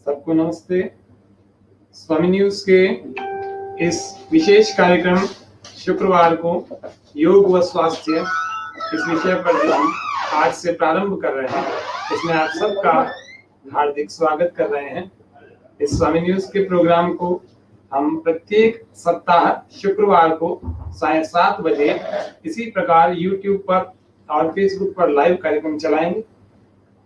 सबको नमस्ते। स्वामी न्यूज के इस विशेष कार्यक्रम शुक्रवार को योग व स्वास्थ्य इस विषय पर जो हम आज से प्रारंभ कर रहे हैं, इसमें आप सबका हार्दिक स्वागत कर रहे हैं। इस स्वामी न्यूज के प्रोग्राम को हम प्रत्येक सप्ताह शुक्रवार को 7:30 बजे इसी प्रकार YouTube पर और Facebook पर लाइव कार्यक्रम चलाएंगे।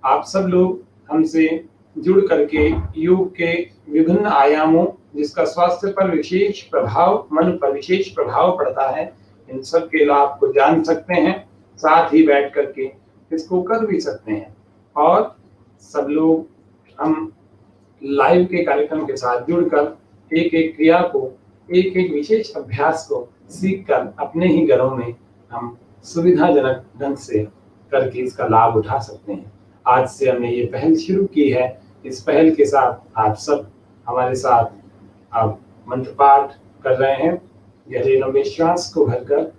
आप सब लोग हमसे जुड़ करके योग के विभिन्न आयामों, जिसका स्वास्थ्य पर विशेष प्रभाव, मन पर विशेष प्रभाव पड़ता है, इन सब के लाभ को जान सकते हैं। साथ ही बैठ करके इसको कर भी सकते हैं और सब लोग हम लाइव के कार्यक्रम के साथ जुड़कर एक एक क्रिया को, एक एक विशेष अभ्यास को सीखकर अपने ही घरों में हम सुविधाजनक ढंग से करके इसका लाभ उठा सकते हैं। आज से हमने ये पहल शुरू की है। इस पहल के साथ आप सब हमारे साथ आप मंत्र पाठ कर रहे हैं। गहरे लंबे श्वास को भरकर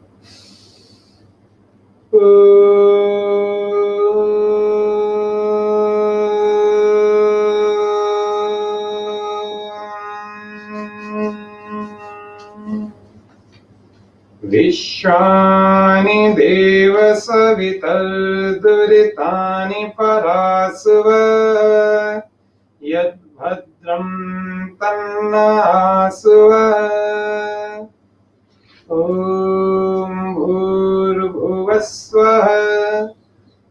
विश्वानि देव सवितर्दुरितानि परासुव यद्भद्रं तन्नासुव। ॐ भूर्भुवस्वः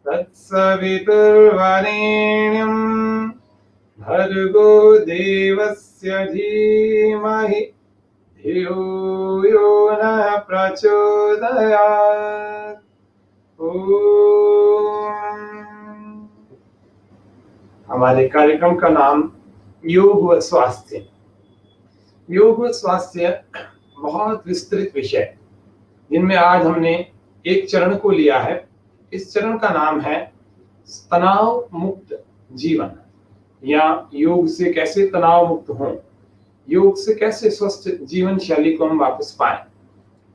तत्सवितुर्वरेण्यं भर्गो देवस्य धीमहि धियो यो नः प्रचोदयात्। हमारे कार्यक्रम का नाम योग व स्वास्थ्य। योग व स्वास्थ्य बहुत विस्तृत विषय, जिनमें आज हमने एक चरण को लिया है। इस चरण का नाम है तनाव मुक्त जीवन, या योग से कैसे तनाव मुक्त हों, योग से कैसे स्वस्थ जीवन शैली को हम वापस पाएं।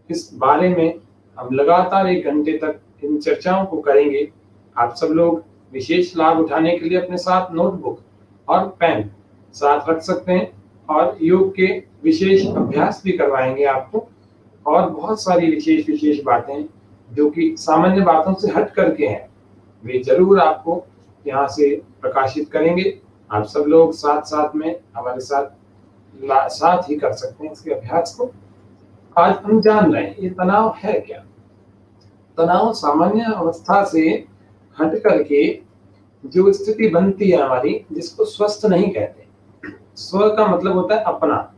इस बारे में हम लगातार 1 घंटे तक इन चर्चाओं को करेंगे। आप सब लोग विशेष लाभ उठाने के लिए अपने साथ नोटबुक और पेन साथ रख सकते हैं और योग के विशेष अभ्यास भी करवाएंगे आपको, और बहुत सारी विशेष बातें जो कि सामान्य बातों से हट करके हैं, वे जरूर आपको यहाँ से प्रकाशित करेंगे। आप सब लोग साथ में हमारे साथ ही कर सकते हैं इसके अभ्यास को। आज हम जान रहे हैं ये तनाव है क्या। तनाव सामान्य अवस्था से हट करके जो स्थिति बनती है हमारी, जिसको स्वस्थ नहीं कहते। स्व का मतलब होता है अपना,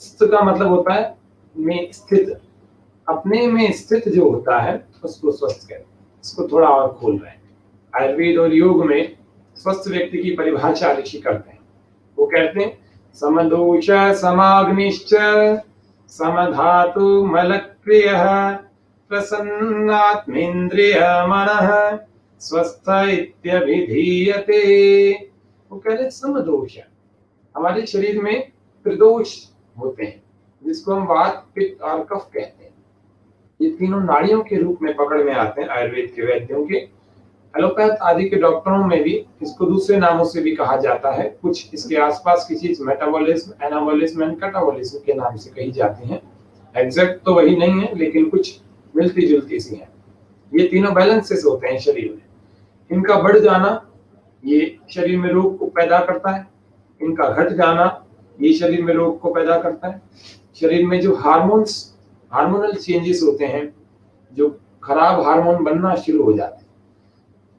स्थ का मतलब होता है में स्थित, अपने में स्थित जो होता है उसको स्वस्थ कहते हैं। इसको थोड़ा और खोल रहे हैं। आयुर्वेद और योग में स्वस्थ व्यक्ति की परिभाषा ऋषि करते हैं। वो कहते हैं समदोष समाग्निश्च समधातु मलक्रियः प्रसन्नात्मेन्द्रिय मनः स्वस्थ इत्यभिधीयते। वो कह रहे समदोष, हमारे शरीर में त्रिदोष होते हैं, जिसको हम वात, पित्त और कफ कहते हैं। ये तीनों नाड़ियों के रूप में पकड़ में आते हैं आयुर्वेद के वैद्यों के। एलोपैथ आदि के डॉक्टरों में भी इसको दूसरे नामों से भी कहा जाता है। कुछ इसके आसपास की चीज मेटाबॉलिज्म, एनाबॉलिज्म एंड कैटाबॉलिज्म के नाम से कही जाती हैं। एग्जैक्ट तो वही नहीं है, लेकिन कुछ मिलती जुलती सी हैं। ये तीनों बैलेंसेस होते हैं शरीर में। इनका बढ़ जाना ये शरीर में रोग को पैदा करता है, इनका घट जाना ये शरीर में रोग को पैदा करता है। शरीर में जो हार्मोनल चेंजेस होते हैं, जो खराब हार्मोन बनना शुरू हो जाते हैं,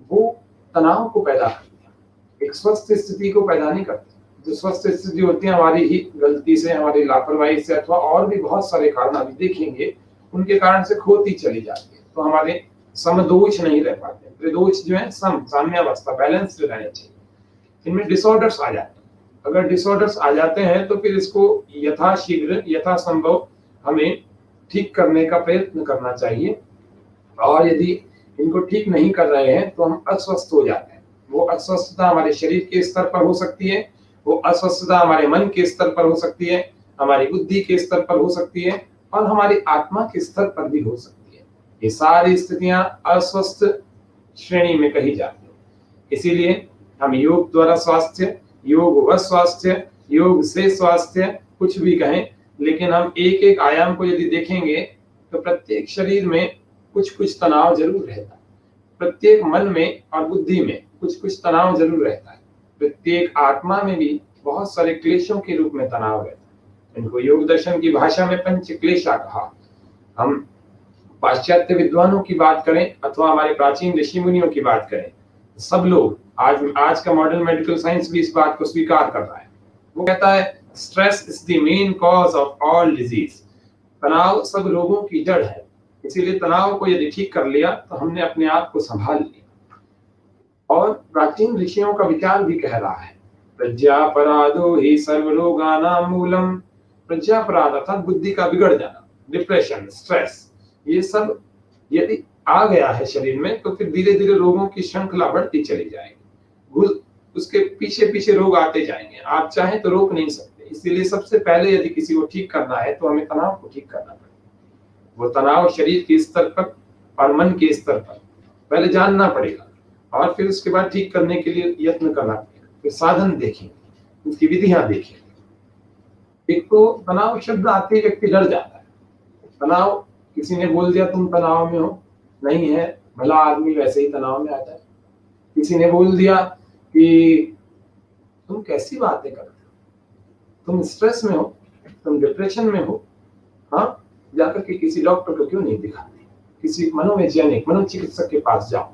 वो तनाव को पैदा करते हैं, एक स्वस्थ स्थिति को पैदा नहीं करते। जो स्वस्थ स्थिति होती है हमारी ही गलती से, हमारी लापरवाही से, अथवा और भी बहुत सारे कारण अभी देखेंगे, उनके कारण से खोती चली जाती है। तो हमारे समदोष नहीं रह पाते। त्रिदोष जो है साम्यावस्था, बैलेंस्ड रहने चाहिए। इनमें डिसऑर्डर्स आ जाते हैं। अगर डिसऑर्डर्स आ जाते हैं तो फिर इसको यथाशीघ्र यथासंभव हमें ठीक करने का प्रयत्न करना चाहिए। और यदि इनको ठीक नहीं कर रहे हैं तो हम अस्वस्थ हो जाते हैं। वो अस्वस्थता हमारे शरीर के स्तर पर हो सकती है, वो अस्वस्थता हमारे मन के स्तर पर हो सकती है, हमारी बुद्धि के स्तर पर हो सकती है, और हमारी आत्मा के स्तर पर भी हो सकती है। ये सारी स्थितियां अस्वस्थ श्रेणी में कही जाती है। इसीलिए हम योग द्वारा स्वास्थ्य योग व स्वास्थ्य, योग से स्वास्थ्य, कुछ भी कहें, लेकिन हम एक एक आयाम को यदि देखेंगे तो प्रत्येक शरीर में कुछ कुछ तनाव जरूर रहता है, प्रत्येक मन में और बुद्धि में कुछ कुछ तनाव जरूर रहता है, प्रत्येक आत्मा में भी बहुत सारे क्लेशों के रूप में तनाव रहता है। इनको योग दर्शन की भाषा में पंच क्लेशा कहा। हम पाश्चात्य विद्वानों की बात करें अथवा हमारे प्राचीन ऋषि मुनियों की बात करें, सब लोग, आज का मॉडर्न मेडिकल साइंस भी इस बात को स्वीकार कर रहा है। वो कहता है stress is the main cause of all disease. तनाव सब रोगों की जड़ है, इसीलिए तनाव को यदि ठीक कर लिया तो हमने अपने आप को संभाल लिया। और प्राचीन ऋषियों का विचार भी कह रहा है प्रज्ञापराधो ही सर्वरोगानां मूलम। प्रज्ञापराध अर्थात बुद्धि का बिगड़ जाना, डिप्रेशन, स्ट्रेस, ये सब यदि आ गया है शरीर में तो फिर धीरे धीरे रोगों की श्रृंखला बढ़ती चली जाएगी, उसके पीछे पीछे रोग आते जाएंगे, आप चाहें तो रोक नहीं सकते। इसीलिए सबसे पहले यदि किसी को ठीक करना है तो हमें तनाव को ठीक करना पड़ेगा। वो तनाव शरीर के स्तर पर और मन के स्तर पर पहले जानना पड़ेगा और फिर उसके बाद ठीक करने के लिए यत्न करना पड़ेगा। फिर साधन देखेंगे, उसकी विधियां देखेंगे। एक तो तनाव शब्द आते ही व्यक्ति डर जाता है। तनाव, किसी ने बोल दिया तुम तनाव में हो, नहीं है, भला आदमी वैसे ही तनाव में आता है। किसी ने बोल दिया कि तुम कैसी बातें करते हो, तुम स्ट्रेस में हो, तुम डिप्रेशन में हो, हाँ, जाकर के किसी डॉक्टर को क्यों नहीं दिखाते, किसी मनोवैज्ञानिक, मनोचिकित्सक के पास जाओ।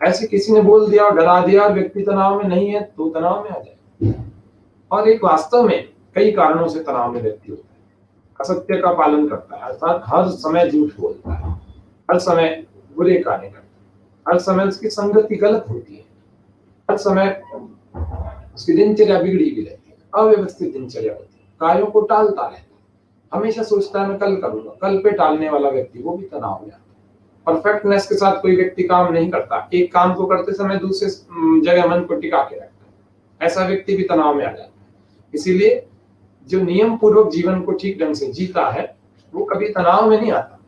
ऐसे किसी ने बोल दिया और डरा दिया और व्यक्ति तनाव में नहीं है तो तनाव में आ जाए। और एक वास्तव में कई कारणों से तनाव में व्यक्ति होता है। असत्य का पालन करता है, अर्थात हर समय झूठ बोलता है, हर समय बुरे कार्य करता है, हर समय उसकी संगति गलत होती है, हर समय उसकी दिनचर्या बिगड़ी भी रहती है, अव्यवस्थित दिनचर्या होती है, कार्यों को टालता रहता है, हमेशा सोचता है मैं कल करूंगा। कल पे टालने वाला व्यक्ति वो भी तनाव में आता है। परफेक्टनेस के साथ कोई व्यक्ति काम नहीं करता, एक काम को करते समय दूसरे जगह मन को टिका के रखता है, ऐसा व्यक्ति भी तनाव में आ जाता है। इसीलिए जो नियम पूर्वक जीवन को ठीक ढंग से जीता है वो कभी तनाव में नहीं आता।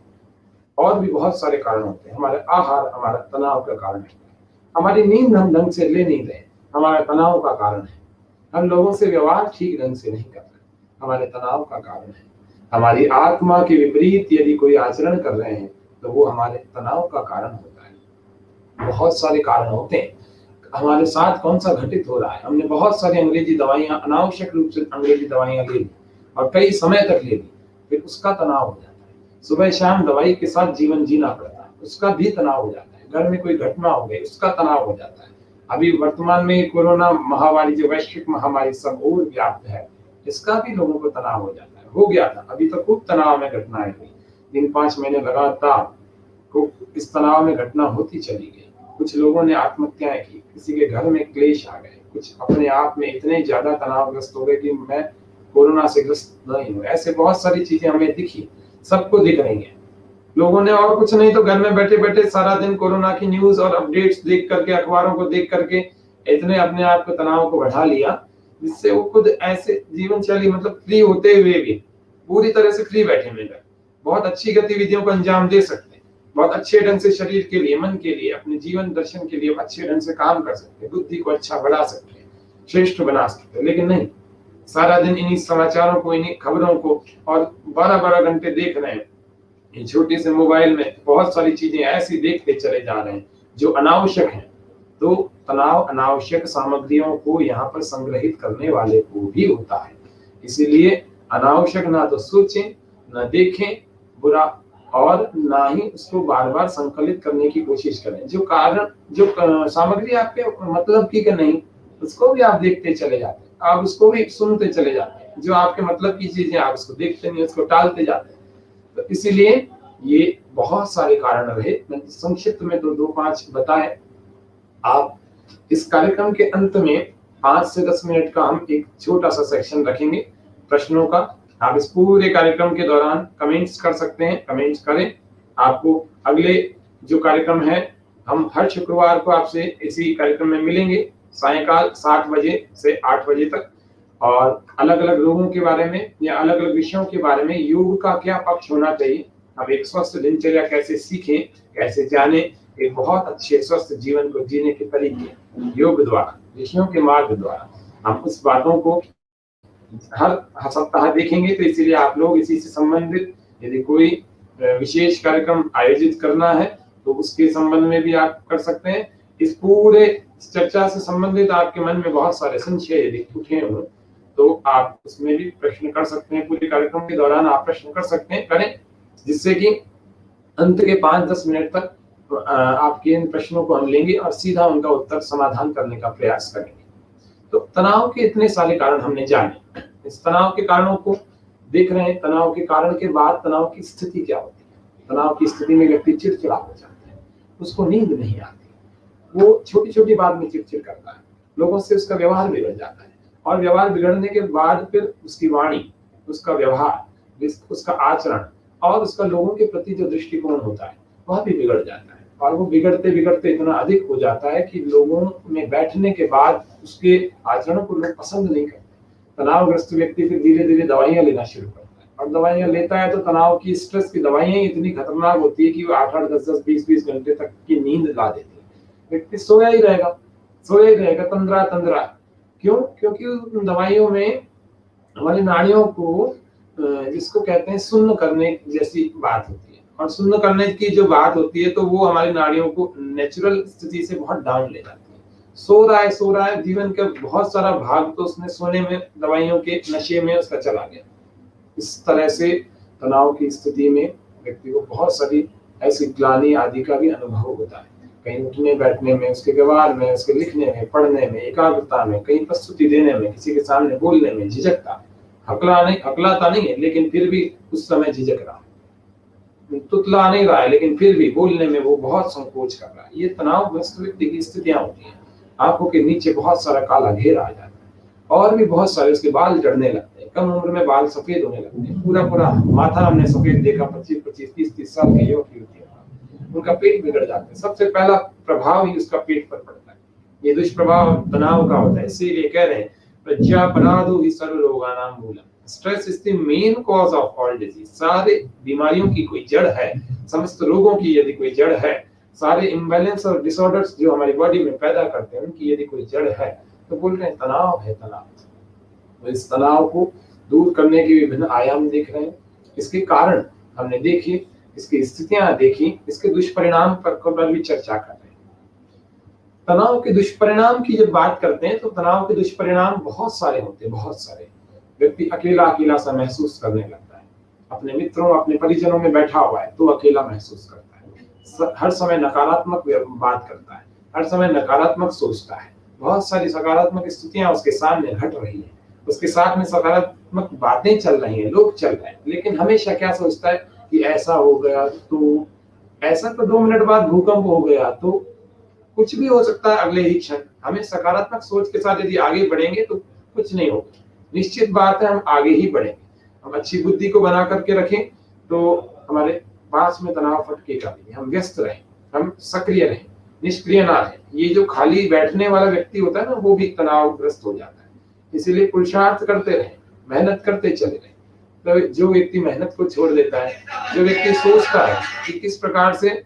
और भी बहुत सारे कारण होते हैं। हमारा आहार हमारा तनाव का कारण है, हमारी नींद हम ढंग से ले नहीं रहे, हमारा तनाव का कारण है। हम लोगों से व्यवहार ठीक ढंग से नहीं कर रहे, हमारे तनाव का कारण है। हमारी आत्मा के विपरीत यदि कोई आचरण कर रहे हैं तो वो हमारे तनाव का कारण होता है। बहुत सारे कारण होते हैं हमारे साथ कौन सा घटित हो रहा है। हमने बहुत सारी अंग्रेजी दवाइयां, अनावश्यक रूप से अंग्रेजी दवाइयां ले ली और कई समय तक ले ली, फिर उसका तनाव हो जाता है। सुबह शाम दवाई के साथ जीवन जीना पड़ता है, उसका भी तनाव हो जाता है। घर में कोई घटना हो गई, उसका तनाव हो जाता है। अभी वर्तमान में कोरोना महामारी, जो वैश्विक महामारी सब और व्याप्त है, इसका भी लोगों को तनाव हो जाता है, हो गया था। अभी तो खूब तनाव में घटनाएं हुई, 3-5 महीने लगातार इस तनाव में घटना होती चली गई। कुछ लोगों ने आत्महत्याएं की, किसी के घर में क्लेश आ गए, कुछ अपने आप में इतने ज्यादा तनावग्रस्त हो गए कि मैं कोरोना से ग्रस्त नहीं हूँ। ऐसे बहुत सारी चीजें हमें दिखी, सबको दिख रही है। लोगों ने और कुछ नहीं तो घर में बैठे बैठे सारा दिन कोरोना की न्यूज और अपडेट्स देख करके, अखबारों को देख करके इतने अपने आप को तनाव को बढ़ा लिया, जिससे वो खुद ऐसे जीवन शैली, मतलब फ्री होते हुए भी पूरी तरह से फ्री बैठे मिल गए, बहुत अच्छी गतिविधियों को अंजाम दे सकते हैं, बहुत अच्छे ढंग से शरीर के लिए, मन के लिए, अपने जीवन दर्शन के लिए अच्छे ढंग से काम कर सकते हैं, बुद्धि को अच्छा बढ़ा सकते हैं, श्रेष्ठ बना सकते हैं। लेकिन नहीं, सारा दिन इन्हीं समाचारों को, इन्हीं खबरों को और 12-12 घंटे देख रहे हैं। ये छोटे से मोबाइल में बहुत सारी चीजें ऐसी देखते चले जा रहे हैं जो अनावश्यक हैं। तो तनाव अनावश्यक सामग्रियों को यहाँ पर संग्रहित करने वाले को भी होता है। इसीलिए अनावश्यक ना तो सोचें, ना देखें बुरा, और ना ही उसको बार बार संकलित करने की कोशिश करें। जो कारण, जो सामग्री आपके मतलब की नहीं, उसको भी आप देखते चले जाते हैं, आप उसको भी सुनते चले जाते हैं। जो आपके मतलब की चीजें आप उसको देखते नहीं, उसको टालते जाते हैं। तो इसीलिए ये बहुत सारे कारण रहे, मैं संक्षिप्त में तो 2-5 बताए। आप इस कार्यक्रम के अंत में 5 से 10 मिनट का हम एक छोटा सा सेक्शन रखेंगे प्रश्नों का। आप इस पूरे कार्यक्रम के दौरान कमेंट्स कर सकते हैं, कमेंट्स करें। आपको अगले जो कार्यक्रम है, हम हर शुक्रवार को आपसे इसी कार्यक्रम में मिलेंगे सायंकाल 7 बजे से 8 बजे तक, और अलग अलग रोगों के बारे में या अलग अलग विषयों के बारे में, योग का क्या पक्ष होना चाहिए, हम एक स्वस्थ दिनचर्या कैसे सीखें, कैसे जाने, एक बहुत अच्छे स्वस्थ जीवन को जीने के तरीके योग द्वारा, ऋषियों के मार्ग द्वारा हम उस बातों को हर सप्ताह देखेंगे। तो इसीलिए आप लोग इसी से संबंधित यदि कोई विशेष कार्यक्रम आयोजित करना है तो उसके संबंध में भी आप कर सकते हैं। इस पूरे चर्चा से संबंधित आपके मन में बहुत सारे संशय यदि उठे हों तो आप उसमें भी प्रश्न कर सकते हैं। पूरे कार्यक्रम के दौरान आप प्रश्न कर सकते हैं, करें, जिससे कि अंत के 5-10 मिनट तक आपके इन प्रश्नों को हम लेंगे और सीधा उनका उत्तर समाधान करने का प्रयास करेंगे। तो तनाव के इतने सारे कारण हमने जाने। इस तनाव के कारणों को देख रहे हैं। तनाव के कारण के बाद तनाव की स्थिति क्या होती है? तनाव की स्थिति में व्यक्ति चिड़चिड़ा हो जाता है, उसको नींद नहीं आती, वो छोटी छोटी बात में चिड़चिड़ करता है, लोगों से उसका व्यवहार बिगड़ जाता है, और व्यवहार बिगड़ने के बाद फिर उसकी वाणी, उसका व्यवहार, उसका आचरण और उसका लोगों के प्रति जो दृष्टिकोण होता है वह भी बिगड़ जाता है। और वो बिगड़ते बिगड़ते इतना अधिक हो जाता है कि लोगों में बैठने के बाद उसके आचरण को लोग पसंद नहीं करते। तनावग्रस्त व्यक्ति फिर धीरे धीरे दवाइयां लेना शुरू करता है, और दवाइयां लेता है तो तनाव की, स्ट्रेस की दवाइयां इतनी खतरनाक होती है कि वो 8-8, 10-10, 20-20 घंटे तक की नींद ला देती है। व्यक्ति सोया ही रहेगा तंद्रा। क्यों? क्योंकि उन दवाइयों में हमारी नाड़ियों को, जिसको कहते हैं सुन्न करने जैसी बात होती है, और सुन्न करने की जो बात होती है तो वो हमारी नाड़ियों को नेचुरल स्थिति से बहुत डाउन ले जाती है। सो रहा है, जीवन का बहुत सारा भाग तो उसने सोने में, दवाइयों के नशे में उसका चला गया। इस तरह से तनाव की स्थिति में व्यक्ति को बहुत सारी ऐसी ग्लानि आदि का भी अनुभव होता है। कहीं उठने बैठने में, उसके व्यवहार में, उसके लिखने में, पढ़ने में, एकाग्रता में, कहीं प्रस्तुति देने में, किसी के सामने बोलने में झिझकता है। हकलाता नहीं है, लेकिन फिर भी उस समय झिझक रहा है, तुतला नहीं रहा है, लेकिन फिर भी बोलने में वो बहुत संकोच कर रहा है। ये तनावग्रस्त व्यक्ति की स्थितियां होती हैं। आंखों के नीचे बहुत सारा काला घेर आ जाता है, और भी बहुत सारे उसके बाल झड़ने लगते हैं। कम उम्र में बाल सफेद होने लगते हैं, पूरा माथा हमने सफेद देखा 25-25, 30-30 साल के युवक युवतियों का। उनका पेट बिगड़ जाता है। सबसे पहला प्रभाव ही उसका पेट पर पड़ता है। ये दुष्प्रभाव तनाव का होता है। इसीलिए कह रहे हैं प्रज्ञापराधो हि सर्वरोगानां मूलम्। Stress is the main cause of all disease. सारे बीमारियों की कोई जड़ है, समस्त रोगों की यदि कोई जड़ है, सारे इम्बैलेंस और डिसऑर्डर्स जो हमारी बॉडी में पैदा करते हैं उनकी यदि कोई जड़ है तो बोल रहे हैं तनाव है। तो इस तनाव को दूर करने के विभिन्न आयाम देख रहे हैं। इसके कारण हमने देखे, इसकी स्थितियां देखी, इसके दुष्परिणाम पर भी चर्चा कर रहे हैं। तनाव के दुष्परिणाम की जब बात करते हैं तो तनाव के दुष्परिणाम बहुत सारे होते हैं, बहुत सारे। व्यक्ति अकेला सा महसूस करने लगता है, अपने मित्रों, अपने परिजनों में बैठा हुआ है तो अकेला महसूस करता है, हर समय नकारात्मक बात करता है, हर समय नकारात्मक सोचता है। बहुत सारी सकारात्मक स्थितियां उसके सामने घट रही है, उसके साथ में सकारात्मक बातें चल रही हैं, लोग चल रहे हैं, लेकिन हमेशा क्या सोचता है कि ऐसा हो गया तो, ऐसा तो 2 मिनट बाद भूकंप हो गया तो, कुछ भी हो सकता है अगले ही क्षण। हमें सकारात्मक सोच के साथ यदि आगे बढ़ेंगे तो कुछ नहीं होगा। निश्चित बात है हम आगे ही बढ़ेंगे। हम अच्छी बुद्धि को बना करके रखें तो हमारे पास में तनाव फटकेगा नहीं। हम व्यस्त रहें, हम सक्रिय रहें, निष्क्रिय ना रहें। ये जो खाली बैठने वाला व्यक्ति होता है ना, वो भी तनावग्रस्त हो जाता है। इसीलिए पुरुषार्थ करते रहें, मेहनत करते चले रहें। तो जो व्यक्ति मेहनत को छोड़ देता है, जो व्यक्ति सोचता है कि किस प्रकार से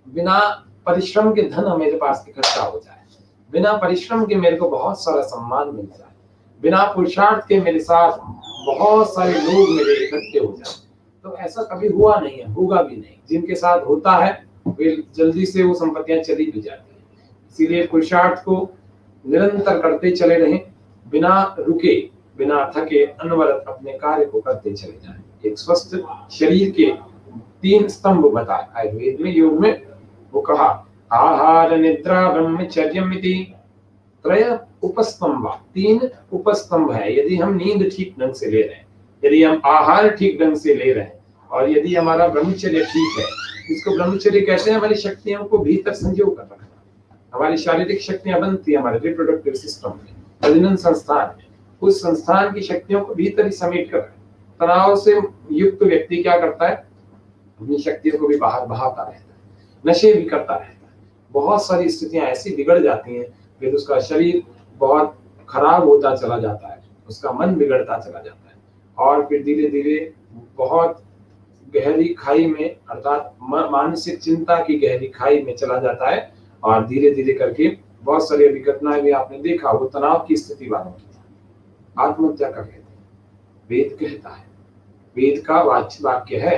बिना परिश्रम के धन मेरे पास इकट्ठा हो जाए, बिना परिश्रम के मेरे को बहुत सारा सम्मान मिल जाए, बिना पुरुषार्थ के मेरे साथ बहुत सारे लोग मेरे इकट्ठे हो जाए, तो ऐसा कभी हुआ नहीं है, होगा भी नहीं। जिनके साथ होता है वे जल्दी से वो संपत्तियां चली भी जाती है। इसीलिए पुरुषार्थ को निरंतर करते चले रहें, बिना रुके, बिना थके, अनवरत अपने कार्य को करते चले जाएं। एक स्वस्थ शरीर के 3 स्तंभ बताए आयुर्वेद में, योग में। वो कहा आहार निद्रा ब्रह्मचर्यम इति त्रय उपस्तंभ। 3 उपस्तंभ है। यदि हम नींद ठीक ढंग से ले रहे हैं, यदि हम आहार ठीक ढंग से ले रहे हैं, और यदि हमारा ब्रह्मचर्य ठीक है, इसको ब्रह्मचर्य कहते हैं हमारी शक्तियों को भीतर संजो कर रखना। हमारी शारीरिक शक्तियां बनती है हमारे रिप्रोडक्टिव सिस्टम में, प्रजनन संस्थान में, उस संस्थान की शक्तियों को भीतर ही समेट कर। तनाव से युक्त व्यक्ति क्या करता है, अपनी शक्तियों को भी बाहर बहाता रहता है, नशे भी करता रहता है। बहुत सारी स्थितियां ऐसी बिगड़ जाती हैं, फिर उसका शरीर बहुत खराब होता चला जाता है, उसका मन बिगड़ता चला जाता है, और फिर धीरे धीरे बहुत गहरी खाई में, अर्थात मानसिक चिंता की गहरी खाई में चला जाता है, और धीरे धीरे करके बहुत सारी अभी घटनाएं भी आपने देखा, वो तनाव की स्थिति वालों की थी, आत्महत्या कर लेते हैं। वेद कहता है, वेद का वाक्य है,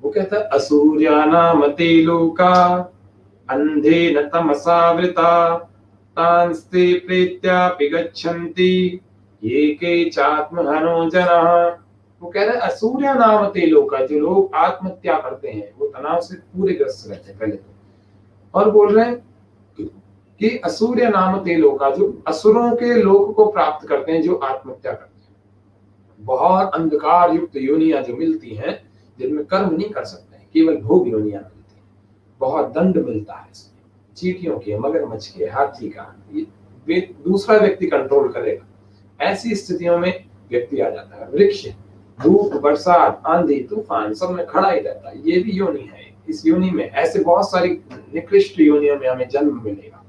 वो कहता है असूर्यानामते लोका अंधेन तमसावृता तांस्ते प्रेत्यापि गच्छन्ति ये के चात्महनो जनः। वो कह रहे हैं असूर्या नामते लोका, जो लोग आत्महत्या करते हैं वो तनाव से पूरे ग्रस्त रहते हैं पहले तो, और बोल रहे हैं कि असूर्य नामते लोका, जो असुरों के लोक को प्राप्त करते हैं जो आत्महत्या करते हैं। बहुत अंधकार युक्त योनियां जो मिलती हैं, जिनमें कर्म नहीं कर सकते हैं, केवल भोग योनियां मिलती हैं, बहुत दंड मिलता है इसमें, चींटियों के, मगरमच्छ के, हाथी का, ये दूसरा व्यक्ति कंट्रोल करेगा। ऐसी स्थितियों में व्यक्ति आ जाता है। वृक्ष, धूप, बरसात, आंधी, तूफान सब में खड़ा ही रहता है, ये भी योनि है। इस योनि में ऐसे बहुत सारी निकृष्ट योनियों में हमें जन्म मिलेगा।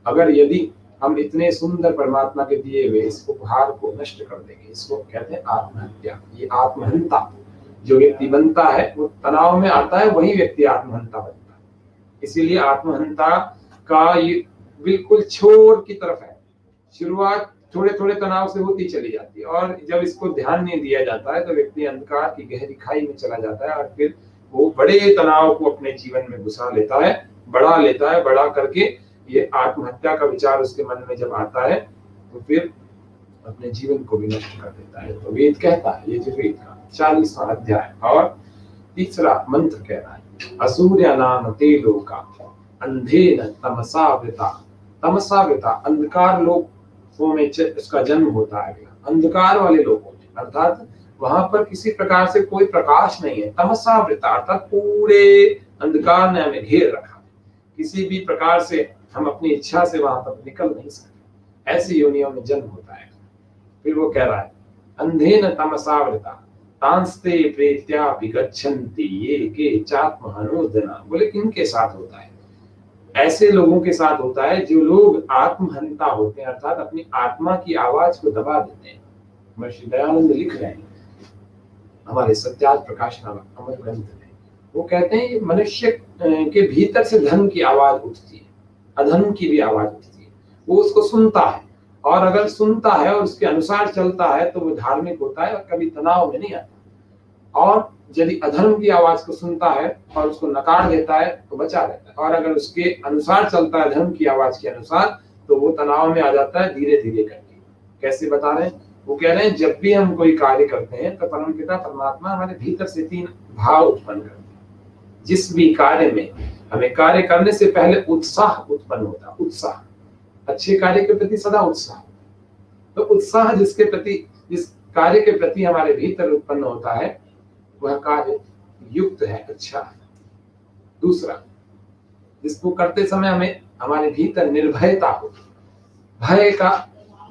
अगर यदि हम इतने सुंदर परमात्मा के दिए हुए इस उपहार को नष्ट कर देंगे, इसको कहते हैं आत्महत्या। ये आत्महंता जो व्यक्ति बनता है, वो तनाव में आता है, वही व्यक्ति आत्महंता बनता है। इसीलिए आत्महंता का ये बिल्कुल छोर की तरफ है। शुरुआत थोड़े थोड़े तनाव से होती चली जाती है, और जब इसको ध्यान नहीं दिया जाता है तो व्यक्ति अंधकार की गहरी खाई में चला जाता है, और फिर वो बड़े तनाव को अपने जीवन में घुसा लेता है, बढ़ा लेता है। बढ़ा करके ये आत्महत्या का विचार उसके मन में जब आता है तो फिर अपने जीवन को भी नष्ट कर देता है। तो वेद कहता है, ये जो वेद का 40वां अध्याय और तीसरा मंत्र कह रहा है, असूर्या नाम ते लोका अंधेन तमसावृता। तमसावृता अंधकार लोकों में इसका जन्म होता है, अंधकार वाले लोगों में, अर्थात वहां पर किसी प्रकार से कोई प्रकाश नहीं है। तमसावृता अर्थात पूरे अंधकार ने हमें घेर रखा, किसी भी प्रकार से हम अपनी इच्छा से वहां पर निकल नहीं सकते। ऐसी योनियों में जन्म होता है। फिर वो कह रहा है, अंधेन तमसावृता तांस्ते प्रेत्यापि गच्छन्ति ये के चात्महनोदना। बोले किनके साथ होता है? ऐसे लोगों के साथ होता है जो लोग आत्महंता होते हैं, अर्थात अपनी आत्मा की आवाज को दबा देते हैं। महर्षि दयानंद लिख रहे हैं हमारे सत्यार्थ प्रकाश नामक अमर ग्रंथ में, वो कहते हैं मनुष्य के भीतर से धर्म की आवाज उठती है, अधर्म की भी आवाज उठती है। वो उसको सुनता है, और अगर सुनता है और उसके अनुसार चलता है तो वो धार्मिक होता है और कभी तनाव में नहीं आता। और यदि अधर्म की आवाज को सुनता है और उसको नकार देता है तो बचा रहता है, और अगर उसके अनुसार चलता है, धर्म की आवाज के अनुसार, तो वो तनाव में आ जाता है धीरे धीरे करके। कैसे बता रहे हैं? वो कह रहे हैं जब भी हम कोई कार्य करते हैं तो परमपिता परमात्मा हमारे भीतर से 3 भाव उत्पन्न करते हैं। जिस भी कार्य में हमें कार्य करने से पहले उत्साह उत्पन्न होता है, उत्साह, अच्छे कार्य के प्रति सदा उत्साह। तो उत्साह जिसके प्रति, जिस कार्य के प्रति हमारे भीतर उत्पन्न होता है, वह कार्य युक्त है, अच्छा है। दूसरा, जिसको करते समय हमें हमारे भीतर निर्भयता हो, भय का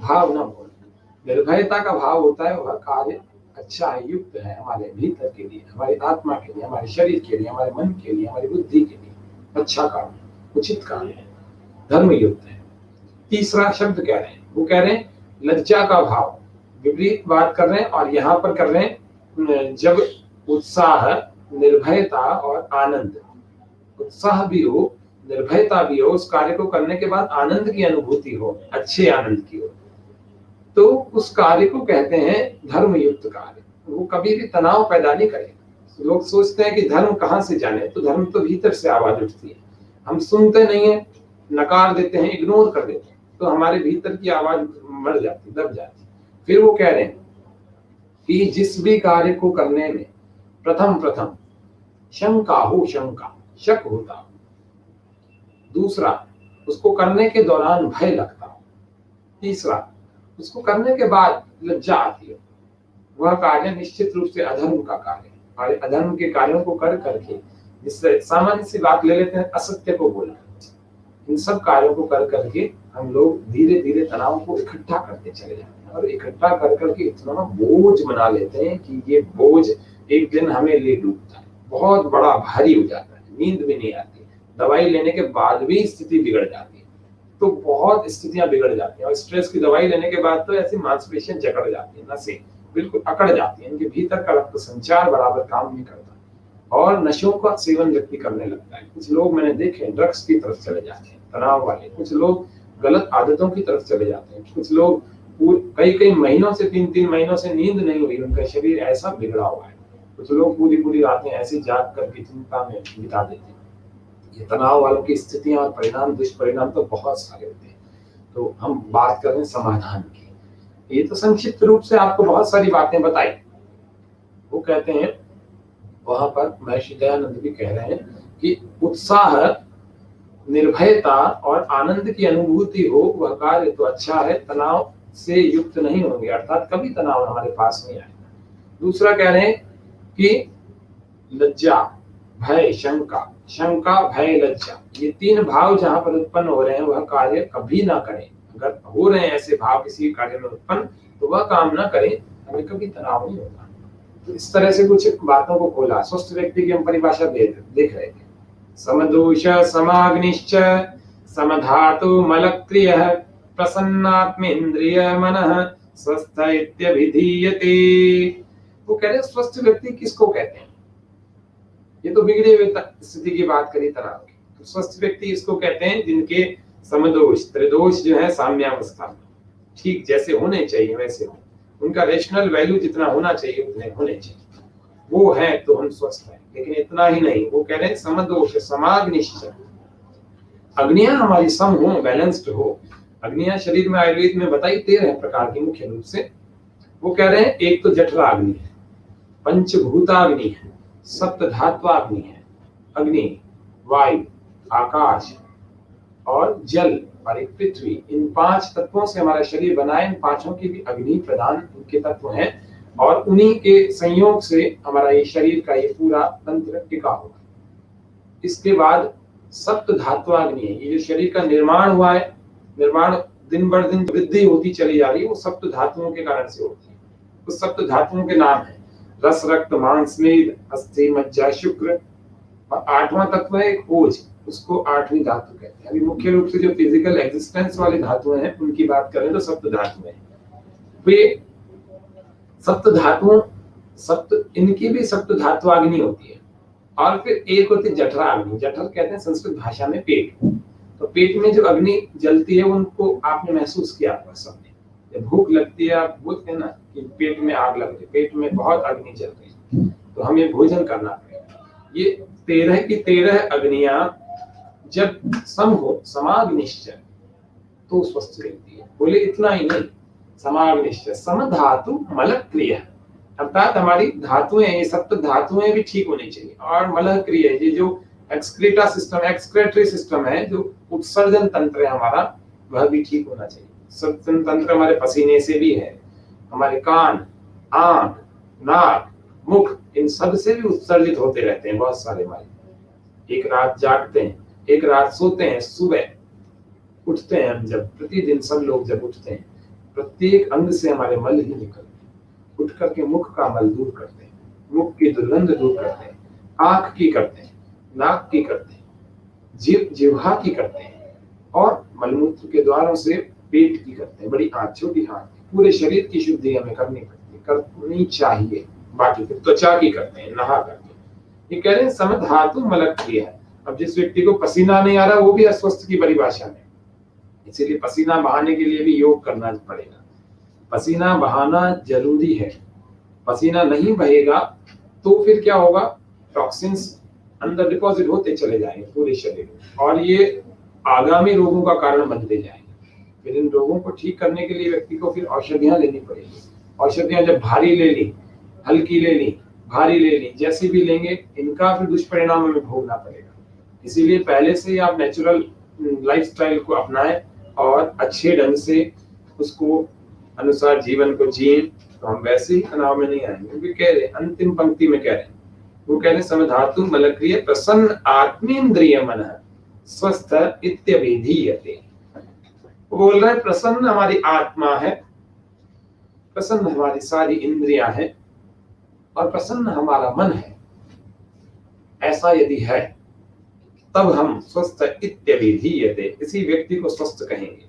भाव न हो, निर्भयता का भाव होता है, वह कार्य अच्छा है, युक्त है, हमारे भीतर के लिए, हमारी आत्मा के लिए, हमारे शरीर के लिए, हमारे मन के लिए, हमारी बुद्धि के लिए अच्छा काम है, उचित काम है, धर्म युक्त है। तीसरा शब्द कह रहे हैं, वो कह रहे हैं लज्जा का भाव, विपरीत बात कर रहे हैं, और यहाँ पर कर रहे हैं जब उत्साह, निर्भयता और आनंद, उत्साह भी हो, निर्भयता भी हो, उस कार्य को करने के बाद आनंद की अनुभूति हो, अच्छे आनंद की हो, तो उस कार्य को कहते हैं धर्मयुक्त कार्य। वो कभी भी तनाव पैदा नहीं करेगा। लोग सोचते हैं कि धर्म कहाँ से जाने, तो धर्म तो भीतर से आवाज उठती है, हम सुनते नहीं है, नकार देते हैं, इग्नोर कर देते हैं, तो हमारे भीतर की आवाज मर जाती, दब जाती। फिर वो कह रहे हैं कि जिस भी कार्य को करने में प्रथम शंका हो, शक होता हो, दूसरा उसको करने के दौरान भय लगता हो, तीसरा उसको करने के बाद लज्जा आती हो, वह कार्य निश्चित रूप से अधर्म का कार्य है। और अधर्म के कार्यों को कर करके, जिससे सामान्य सी बात ले लेते हैं, असत्य को बोलना, इन सब कार्यों को कर करके हम लोग धीरे धीरे तनाव को इकट्ठा करते चले जाते हैं, और इकट्ठा कर करके इतना बोझ बना लेते हैं कि ये बोझ एक दिन हमें ले डूबता है, बहुत बड़ा भारी हो जाता है, नींद भी नहीं आती, दवाई लेने के बाद भी स्थिति बिगड़ जाती है। तो बहुत स्थितियां बिगड़ जाती हैं, और स्ट्रेस की दवाई लेने के बाद तो ऐसी मांसपेशियां जकड़ जाती हैं, नसें बिल्कुल अकड़ जाती हैं, इनके भीतर का रक्त संचार बराबर काम नहीं करता। और नशों का सेवन व्यक्ति करने लगता है। कुछ लोग मैंने देखे ड्रग्स की तरफ चले जाते हैं, तनाव वाले। कुछ लोग गलत आदतों की तरफ चले जाते हैं। कुछ लोग कई कई महीनों से, 3-3 महीनों से नींद नहीं हुई, उनका शरीर ऐसा बिगड़ा हुआ है। कुछ लोग पूरी पूरी रातें ऐसी जाग करके चिंता में बिता देते हैं। ये तनाव वालों की स्थितियां और परिणाम, दुष्परिणाम तो बहुत सारे होते हैं। तो हम बात कर रहे हैं समाधान की। ये तो संक्षिप्त रूप से आपको बहुत सारी बातें बताई। वो कहते हैं वहां पर महर्षि दयानंद भी कह रहे हैं कि उत्साह, निर्भयता और आनंद की अनुभूति हो वह कार्य तो अच्छा है, तनाव से युक्त नहीं होंगे, अर्थात कभी तनाव हमारे पास नहीं आएगा। दूसरा कह रहे हैं कि लज्जा, भय, शंका, शंका, भय, लज्जा, ये 3 भाव जहां पर उत्पन्न हो रहे हैं वह कार्य कभी ना करें। अगर हो रहे हैं ऐसे भाव किसी कार्य में उत्पन्न, तो वह काम ना करें, हमें कभी तनाव नहीं होगा। तो इस तरह से कुछ बातों को खोला। स्वस्थ व्यक्ति की हम परिभाषा देख रहे थे। समदोष समाग्निश्च समधातु मलक्रियः प्रसन्नात्मेन्द्रिय मनः स्वस्थ इत्यभिधीयते। वो कह रहे स्वस्थ व्यक्ति किसको कहते हैं? ये तो बिगड़े हुए स्थिति की बात करी तनाव की। तो स्वस्थ व्यक्ति इसको कहते हैं जिनके समदोष, त्रिदोष जो है साम्यावस्था में ठीक जैसे होने चाहिए वैसे हो, उनका रेशनल वैल्यू जितना होना चाहिए उतने होने चाहिए, वो है तो हम स्वस्थ हैं। लेकिन इतना ही नहीं, वो कह रहे हैं समदोष समाग्निश्च, अग्नियां हमारी सम हो, बैलेंस्ड हो। अग्नियां शरीर में आयुर्वेद में बताई 13 प्रकार की मुख्य रूप से। वो कह रहे हैं एक तो जठरा अग्नि है, पंचभूताग्नि है, सप्तधात्वाग्नि है, अग्नि, वायु, आकाश और जल और एक पृथ्वी। इन 5 तत्वों से हमारा शरीर बना है। इन 5 की भी अग्नि प्रधान उनके तत्व हैं और उन्हीं के संयोग से हमारा ये शरीर का ये पूरा तंत्र टिका हुआ है। इसके बाद सप्त धात्वाग्नि है। ये जो शरीर का निर्माण हुआ है, निर्माण दिन बर दिन वृद्धि होती चली जा रही है, वो सप्त धातुओं के कारण से होती है। उस सप्त धातुओं के नाम है रस, रक्त, मांस, मेद, अस्थि, मज्जा, शुक्र। और 8वां तत्व है एक ओज, उसको 8वीं धातु कहते हैं। अभी मुख्य रूप से जो फिजिकल एग्जिस्टेंस वाली धातुएं हैं उनकी बात करें तो सप्त धातु है। वे सप्त धातुओं, इनकी भी सप्त धात्वाग्नि होती है। और फिर एक होती है जठराग्नि। जठर कहते हैं संस्कृत भाषा में पेट। तो पेट में जो अग्नि जलती है उनको आपने महसूस किया होगा सबने। जब भूख लगती है आप बोलते हैं ना कि पेट में आग लग रही, पेट में बहुत अग्नि जल रही है, तो हमें भोजन करना पड़ेगा। ये 13 की 13 अग्नियां जब सम हो, समाग्निश्च, तो स्वस्थ रहती है। बोले इतना ही नहीं, समाग्निश्च समधातु मलक्रिय, अर्थात हमारी धातुएं, ये सप्त धातुएं भी ठीक होनी चाहिए। और मलक्रिय, ये जो एक्सक्रीटा सिस्टम, एक्सक्रेटरी सिस्टम है, जो उत्सर्जन तंत्र है हमारा, वह भी ठीक होना चाहिए। उत्सर्जन तंत्र हमारे पसीने से भी है, हमारे कान, आंख, नाक, मुख, इन सब से भी उत्सर्जित होते रहते हैं बहुत सारे वायु। एक रात जागते हैं, एक रात सोते हैं, सुबह उठते हैं हम जब, प्रतिदिन सब लोग जब उठते हैं, प्रत्येक अंग से हमारे मल ही निकलते हैं। उठ करके मुख का मल दूर करते हैं, मुख की दुर्गंध दूर करते हैं, आंख की करते हैं, नाक की करते हैं, जिह्वा की करते हैं, और मलमूत्र के द्वारों से पेट की करते हैं। बड़ी आंख, छोटी आंख, पूरे शरीर की शुद्धि हमें करनी चाहिए। बाकी फिर त्वचा की करते हैं, नहा करके। ये कह रहे हैं समधातु मलक्रिय है। अब जिस व्यक्ति को पसीना नहीं आ रहा, वो भी अस्वस्थ की परिभाषा में, इसीलिए पसीना बहाने के लिए भी योग करना पड़ेगा। पसीना बहाना जरूरी है। पसीना नहीं बहेगा तो फिर क्या होगा, टॉक्सिन्स अंदर डिपॉजिट होते चले जाएंगे पूरे शरीर में, और ये आगामी रोगों का कारण बनते जाएंगे। फिर इन रोगों को ठीक करने के लिए व्यक्ति को फिर औषधियां लेनी पड़ेगी। औषधियां जब भारी ले ली, हल्की ले ली, भारी ले ली, जैसी भी लेंगे, इनका फिर दुष्परिणाम हमें भोगना पड़ेगा। इसीलिए पहले से ही आप नेचुरल लाइफस्टाइल को अपनाएं और अच्छे ढंग से उसको अनुसार जीवन को जिए, तो हम वैसे ही तनाव में नहीं आएंगे। क्योंकि कह रहे अंतिम पंक्ति में कह रहे हैं, वो कह रहे समधातु मलक्रिय प्रसन्न आत्मेन्द्रिय मनः स्वस्थ इत्यभिधीयते। वो बोल रहे हैं प्रसन्न हमारी आत्मा है, प्रसन्न हमारी सारी इंद्रियां हैं, और प्रसन्न हमारा मन है। ऐसा यदि है तब हम स्वस्थ इत्यभिधीयते, इसी व्यक्ति को स्वस्थ कहेंगे।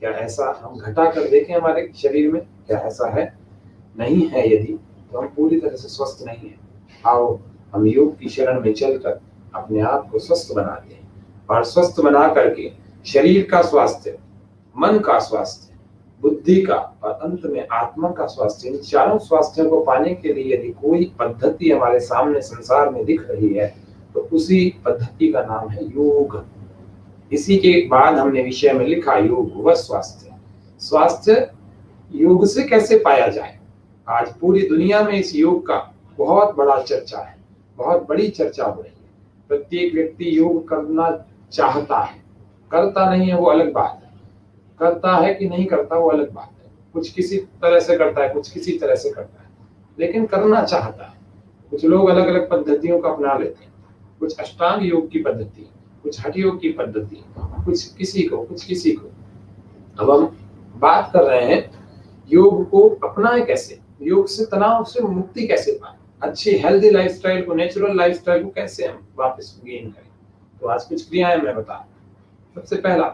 क्या ऐसा हम घटा कर देखें हमारे शरीर में, क्या ऐसा है? नहीं है। यदि तो हम पूरी तरह से स्वस्थ नहीं है। आओ हम योग की शरण में चलकर अपने आप को स्वस्थ बनाते हैं, और स्वस्थ बना करके शरीर का स्वास्थ्य, मन का स्वास्थ्य, बुद्धि का और अंत में आत्मा का स्वास्थ्य, इन चारों स्वास्थ्यों को पाने के लिए यदि कोई पद्धति हमारे सामने संसार में दिख रही है तो उसी पद्धति का नाम है योग। इसी के बाद हमने विषय में लिखा योग व स्वास्थ्य। स्वास्थ्य योग से कैसे पाया जाए, आज पूरी दुनिया में इस योग का बहुत बड़ा चर्चा है, बहुत बड़ी चर्चा हो रही है। प्रत्येक व्यक्ति योग करना चाहता है, करता नहीं है वो अलग बात है, करता है कि नहीं करता वो अलग बात है। कुछ किसी तरह से करता है, कुछ किसी तरह से करता है, लेकिन करना चाहता है। कुछ लोग अलग अलग पद्धतियों का अपना लेते हैं, कुछ अष्टांग योग की पद्धति, कुछ हठ योग की पद्धति, कुछ किसी को, कुछ किसी को। अब हम बात कर रहे हैं योग को अपनाएं कैसे, योग से तनाव से मुक्ति कैसे पाएं, अच्छी हेल्दी लाइफस्टाइल को, नेचुरल लाइफस्टाइल को कैसे हम वापस गेन करें। तो आज कुछ क्रियाएं मैं बता। सबसे पहला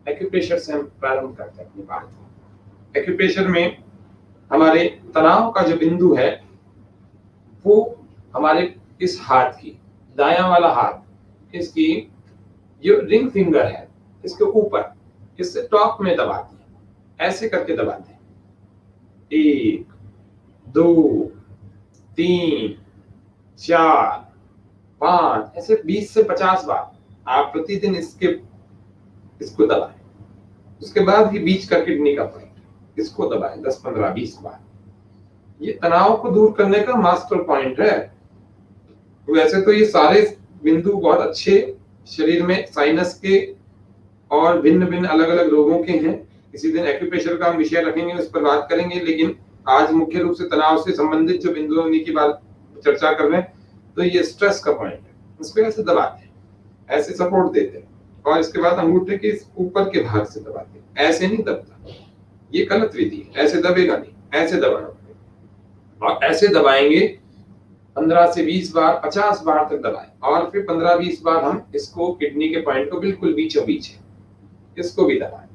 एक्यूप्रेशर से हम प्रारंभ करते हैं अपनी बात को। एक्यूप्रेशर में हमारे तनाव का जो बिंदु है वो हमारे इस हाथ की, दायां वाला हाथ, इसकी जो रिंग फिंगर है इसके ऊपर, इससे टॉप में दबाते हैं, ऐसे करके दबाते हैं। 1 2 3 4 5, ऐसे 20 से 50 बार आप प्रतिदिन इसको दबाएं। उसके बाद ये बीच का किडनी का पॉइंट, इसको दबाएं 10 15 20 बार। ये तनाव को दूर करने का मास्टर पॉइंट है। वैसे तो ये सारे बिंदु बहुत अच्छे शरीर में साइनस के और भिन्न भिन्न अलग अलग रोगों के हैं। किसी दिन एक्यूप्रेशर का हम विषय रखेंगे, उस पर बात करेंगे, लेकिन आज मुख्य रूप से तनाव से संबंधित जो बिंदु उन्हीं की बात चर्चा कर रहे हैं। तो ये स्ट्रेस का पॉइंट है, इसको ऐसे दबाते हैं, ऐसे सपोर्ट देते हैं, और इसके बाद अंगूठे के ऊपर के भाग से दबाते हैं। ऐसे नहीं दबता, ये गलत विधि है, ऐसे दबेगा नहीं, ऐसे दबाना। और ऐसे दबाएंगे 15 से 20 बार, 50 बार तक दबाएं, और फिर 15-20 बार हम इसको, किडनी के पॉइंट को बिल्कुल बीचों बीच है, इसको भी दबाएं।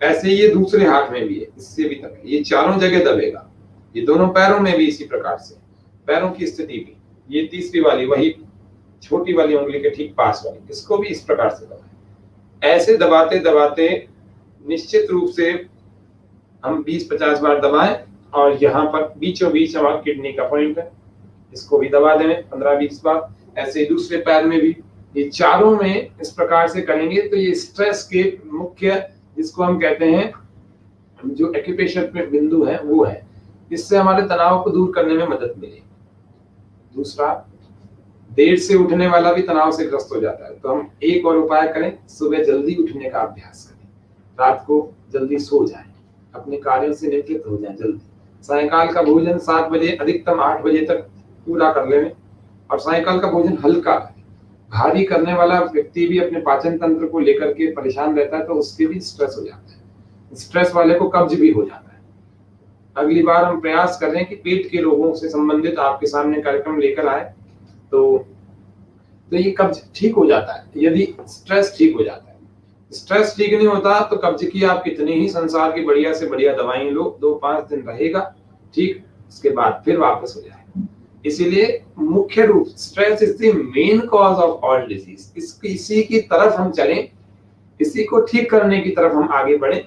ऐसे ये दूसरे हाथ में भी है, इससे भी दबाएं, ये चारों जगह दबेगा। ये दोनों पैरों में भी इसी प्रकार से, पैरों की स्थिति भी, ये तीसरी वाली, वही छोटी वाली उंगली के ठीक पास वाली, इसको भी इस प्रकार से दबाएं। ऐसे दबाते दबाते निश्चित रूप से हम 20-50 बार दबाएं, और यहाँ पर बीचों बीच हमारा किडनी का पॉइंट है, इसको भी दबा दें 15-20 बार। ऐसे दूसरे पैर में भी, ये चारों में इस प्रकार से करेंगे तो ये स्ट्रेस के मुख्य, जिसको हम कहते हैं जो एक्यूप्रेशर पे बिंदु है वो है, इससे हमारे तनाव को दूर करने में मदद मिलेगी। दूसरा, देर से उठने वाला भी तनाव से ग्रस्त हो जाता है, तो हम एक और उपाय करें, सुबह जल्दी उठने का अभ्यास करें, रात को जल्दी सो जाएं, अपने कार्यों से निवृत्त हो जाएं जल्दी। सायंकाल का भोजन 7 बजे, अधिकतम 8 बजे तक पूरा कर लें, और सायंकाल का भोजन हल्का करें। भारी करने वाला व्यक्ति भी अपने पाचन तंत्र को लेकर के परेशान रहता है, तो उसके भी स्ट्रेस हो जाता है, स्ट्रेस वाले को कब्ज भी हो जाता है। अगली बार हम प्रयास करें कि पेट के रोगों से संबंधित आपके सामने कार्यक्रम लेकर आए, तो ये कब्ज ठीक हो जाता है यदि स्ट्रेस ठीक हो जाता है। स्ट्रेस ठीक नहीं होता तो कब्ज की आप कितनी ही संसार की बढ़िया से बढ़िया दवाई लो, 2-5 दिन रहेगा ठीक, उसके बाद फिर वापस हो जाएगा। इसीलिए मुख्य रूप, stress is the main cause of all disease. इसी की तरफ हम चलें, इसी को ठीक करने की तरफ हम आगे बढ़े,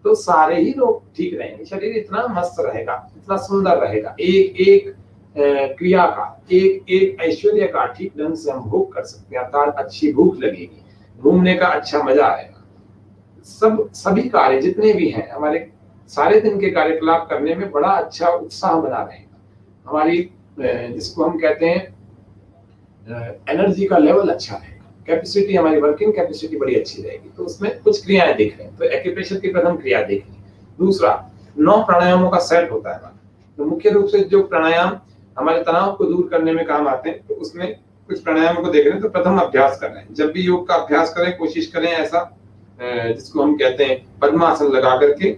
तो सारे ही रोग ठीक रहेंगे, शरीर इतना मस्त रहेगा, इतना सुंदर रहेगा, एक एक क्रिया का, एक एक ऐश्वर्य का ठीक ढंग से हम भोग कर सकते हैं। अर्थात अच्छी भूख लगेगी, घूमने का अच्छा मजा आएगा, सभी कार्य जितने भी हैं हमारे, सारे दिन के कार्यकलाप करने में बड़ा अच्छा उत्साह बना रहेगा। हमारी जिसको हम कहते हैं एनर्जी का लेवल अच्छा रहेगा, कैपेसिटी, हमारी वर्किंग कैपेसिटी बड़ी अच्छी रहेगी। तो उसमें कुछ क्रियाएं देख रहे हैं, तो एक्यूप्रेशर की प्रथम क्रिया देख ली। दूसरा, 9 प्राणायामों का सेट होता है। तो मुख्य रूप से जो प्राणायाम हमारे तनाव को दूर करने में काम आते हैं, तो उसमें कुछ प्राणायामों को देख रहे हैं। तो प्रथम अभ्यास कर रहे हैं, जब भी योग का अभ्यास करें कोशिश करें ऐसा जिसको हम कहते हैं पद्मासन लगा करके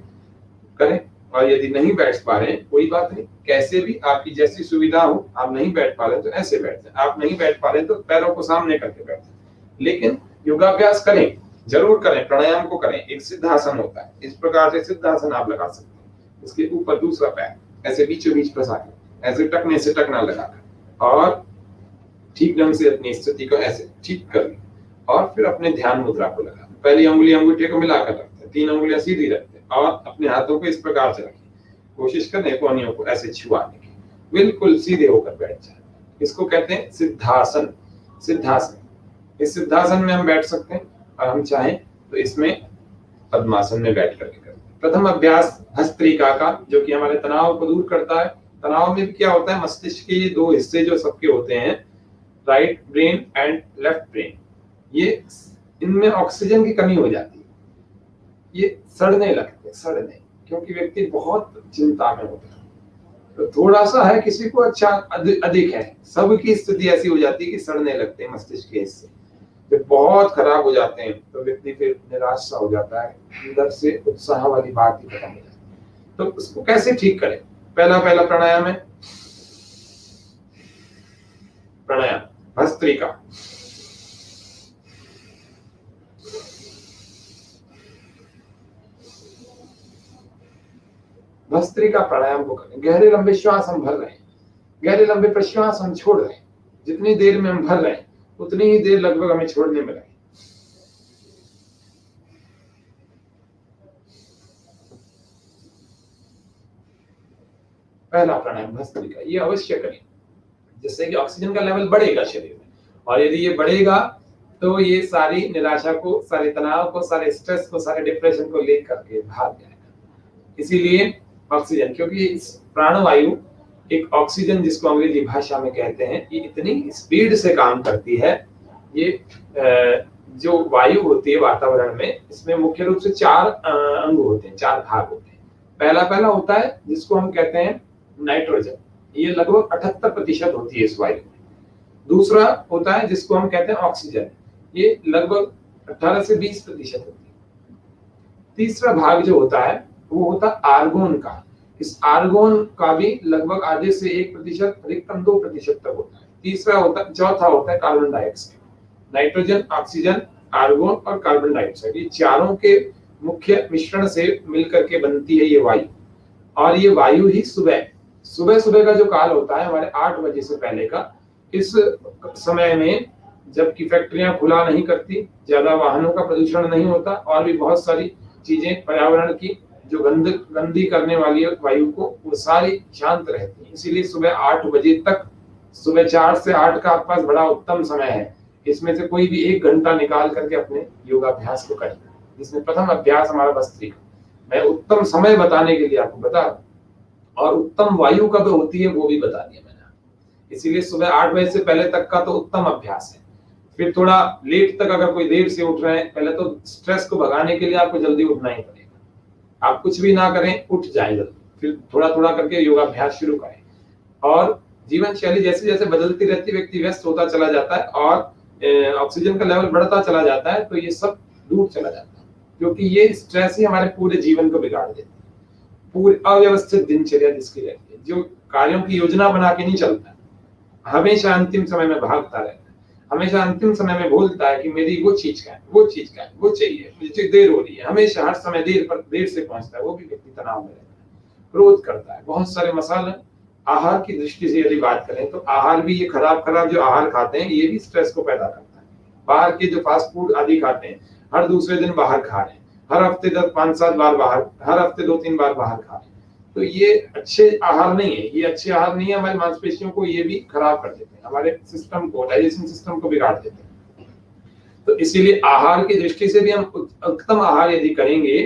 करें। और यदि नहीं बैठ पा रहे हैं कोई बात नहीं, कैसे भी आपकी जैसी सुविधा हो, आप नहीं बैठ पा रहे तो ऐसे बैठ जाए, आप नहीं बैठ पा रहे तो पैरों को सामने करके बैठ जाए, लेकिन योगाभ्यास करें, जरूर करें, प्राणायाम को करें। एक सिद्धासन होता है, इस प्रकार से सिद्धासन आप लगा सकते हैं। इसके ऊपर दूसरा पैर ऐसे बीचों बीच फंसा के, ऐसे टकने से टकना लगाकर, और ठीक ढंग से अपनी स्थिति को ऐसे ठीक कर लें और फिर अपने ध्यान मुद्रा को लगा। पहली अंगुली अंगूठे को मिलाकर रखते हैं, 3 अंगुलियां सीधी रखते हैं और अपने हाथों को इस प्रकार से रखें। कोशिश करें कोहनियों को ऐसे छुआने की, बिल्कुल सीधे होकर बैठ जाए। इसको कहते हैं सिद्धासन। सिद्धासन, इस सिद्धासन में हम बैठ सकते हैं और हम चाहें तो इसमें पद्मासन में बैठ करके करते हैं। प्रथम अभ्यास भस्त्रिका का, जो कि हमारे तनाव को दूर करता है। तनाव में क्या होता है, मस्तिष्क के 2 हिस्से जो सबके होते हैं, right brain and left brain, ये इनमें ऑक्सीजन की कमी हो जाती है, ये सड़ने लगते हैं, सड़ने, क्योंकि व्यक्ति बहुत चिंता में होता है। तो थोड़ा सा है किसी को अच्छा अधिक है, सबकी स्थिति ऐसी हो जाती है कि सड़ने लगते हैं मस्तिष्क के हिस्से, फिर बहुत खराब हो जाते हैं। तो व्यक्ति फिर निराश सा हो जाता है, अंदर से उत्साह वाली बात ही खत्म हो जाती है। तो उसको कैसे ठीक करें? पहला प्राणायाम है प्राणायाम भस्त्रिका। भस्त्रिका प्राणायाम को करें। गहरे लंबे श्वास हम भर रहे हैं, गहरे लंबे प्रश्वास हम छोड़ रहे हैं। जितनी देर में हम भर रहे हैं उतनी ही देर लगभग हमें छोड़ने में लगे। पहला प्राणायाम भस्त्रिका, ये अवश्य करें, जिससे कि ऑक्सीजन का लेवल बढ़ेगा शरीर में, और यदि ये बढ़ेगा तो ये सारी निराशा को, सारे तनाव को, सारे स्ट्रेस को, सारे डिप्रेशन को लेकर के भाग जाएगा। इसीलिए ऑक्सीजन, क्योंकि इस प्राणवायु एक ऑक्सीजन जिसको अंग्रेजी भाषा में कहते हैं, ये इतनी स्पीड से काम करती है। ये जो वायु होती है वातावरण में, इसमें मुख्य रूप से 4 अंग होते हैं, 4 भाग होते हैं। पहला होता है जिसको हम कहते हैं नाइट्रोजन, ये लगभग 78% होती है इस वायु में। दूसरा होता है जिसको हम कहते हैं ऑक्सीजन, ये लगभग 18 से 20% होती है। तीसरा भाग जो होता है वो होता है आर्गोन का। इस आर्गोन का भी लगभग आधे से 1%, अधिकतम 2% तक होता है। चौथा होता है carbon dioxide. Nitrogen, oxygen, argon और कार्बन डाइऑक्साइड, ये चारों के मुख्य मिश्रण से मिलकर के बनती है ये वायु। और ये वायु ही सुबह का जो काल होता है हमारे 8 बजे से पहले का, इस समय में जबकि फैक्ट्रियां खुला नहीं करती, ज्यादा वाहनों का प्रदूषण नहीं होता, और भी बहुत सारी चीजें पर्यावरण की जो गंदी करने वाली वायु को, वो सारी शांत रहती है। इसीलिए सुबह 8 बजे तक, सुबह 4 से 8 का आपके बड़ा उत्तम समय है। इसमें से कोई भी 1 घंटा निकाल करके अपने योगाभ्यास को करें, जिसमें प्रथम अभ्यास हमारा भस्त्रिका। मैं उत्तम समय बताने के लिए आपको बता रहा हूं, और उत्तम वायु कब होती है वो भी बता दिया मैंने। इसीलिए सुबह 8 बजे से पहले तक का तो उत्तम अभ्यास है। फिर थोड़ा लेट तक अगर कोई देर से उठ रहे हैं, पहले तो स्ट्रेस को भगाने के लिए आपको जल्दी उठना ही पड़ेगा। आप कुछ भी ना करें, उठ जाए जल्दी, फिर थोड़ा करके योगाभ्यास शुरू करें। और जीवन शैली जैसे जैसे बदलती रहती, व्यक्ति व्यस्त होता चला जाता है और ऑक्सीजन का लेवल बढ़ता चला जाता है, तो ये सब दूर चला जाता है, क्योंकि ये स्ट्रेस ही हमारे पूरे जीवन को बिगाड़ देता है। पूरी अव्यवस्थित दिनचर्या जिसकी रहती है, जो कार्यों की योजना बना के नहीं चलता, हमेशा अंतिम समय में भागता रहता है, हमेशा अंतिम समय में बोलता है कि मेरी वो चीज का है, वो चाहिए, मुझे देर हो रही है, हमेशा हर समय देर से पहुंचता है। वो भी व्यक्ति तनाव में रहता है, क्रोध करता है, बहुत सारे मसाले। आहार की दृष्टि से यदि बात करें तो आहार भी, ये खराब जो आहार खाते हैं, ये भी स्ट्रेस को पैदा करता है। बाहर के जो फास्ट फूड आदि खाते हैं, हर दूसरे दिन बाहर खा रहे हैं, हर हफ्ते 5-7 बार बाहर, हर हफ्ते 2-3 बार बाहर खा रहे हैं, तो ये अच्छे आहार नहीं है। हमारी मांसपेशियों को ये भी खराब कर देते हैं, हमारे सिस्टम को, डाइजेशन सिस्टम को बिगाड़ देते हैं। तो इसीलिए आहार की दृष्टि से भी हम उत्तम आहार यदि करेंगे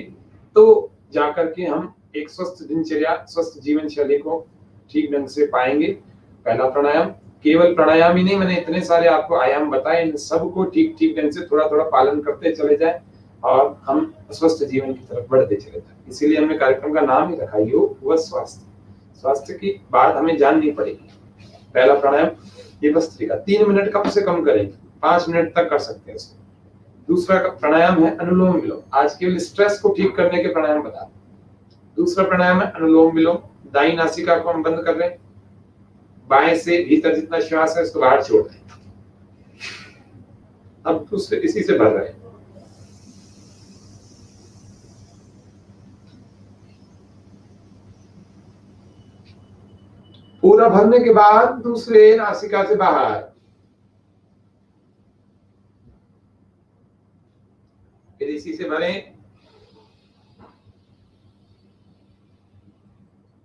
तो जाकर के हम एक स्वस्थ दिनचर्या, स्वस्थ जीवन शैली को ठीक ढंग से पाएंगे। पहला प्राणायाम, केवल प्राणायाम ही नहीं, मैंने इतने सारे आपको आयाम बताए, इन सबको ठीक ढंग से थोड़ा पालन करते चले जाए और हम स्वस्थ जीवन की तरफ बढ़ते चले जाए। इसीलिए हमने कार्यक्रम का नाम ही रखा योग व स्वास्थ्य की बात हमें जाननी पड़ेगी। पहला प्राणायाम ये भस्त्रिका, 3 मिनट कम से कम करें, 5 मिनट तक कर सकते हैं इसको। दूसरा प्राणायाम है अनुलोम विलोम। आज केवल स्ट्रेस को ठीक करने के प्राणायाम बता। दूसरा प्राणायाम है अनुलोम विलोम। दाईं नासिका को हम बंद कर रहे हैं, बाएं से भीतर जितना श्वास है उसको बाहर छोड़ रहे हैं। अब दूसरे इसी से भर रहे हैं। पूरा भरने के बाद दूसरे नासिका से बाहर फिर इसी से भरें,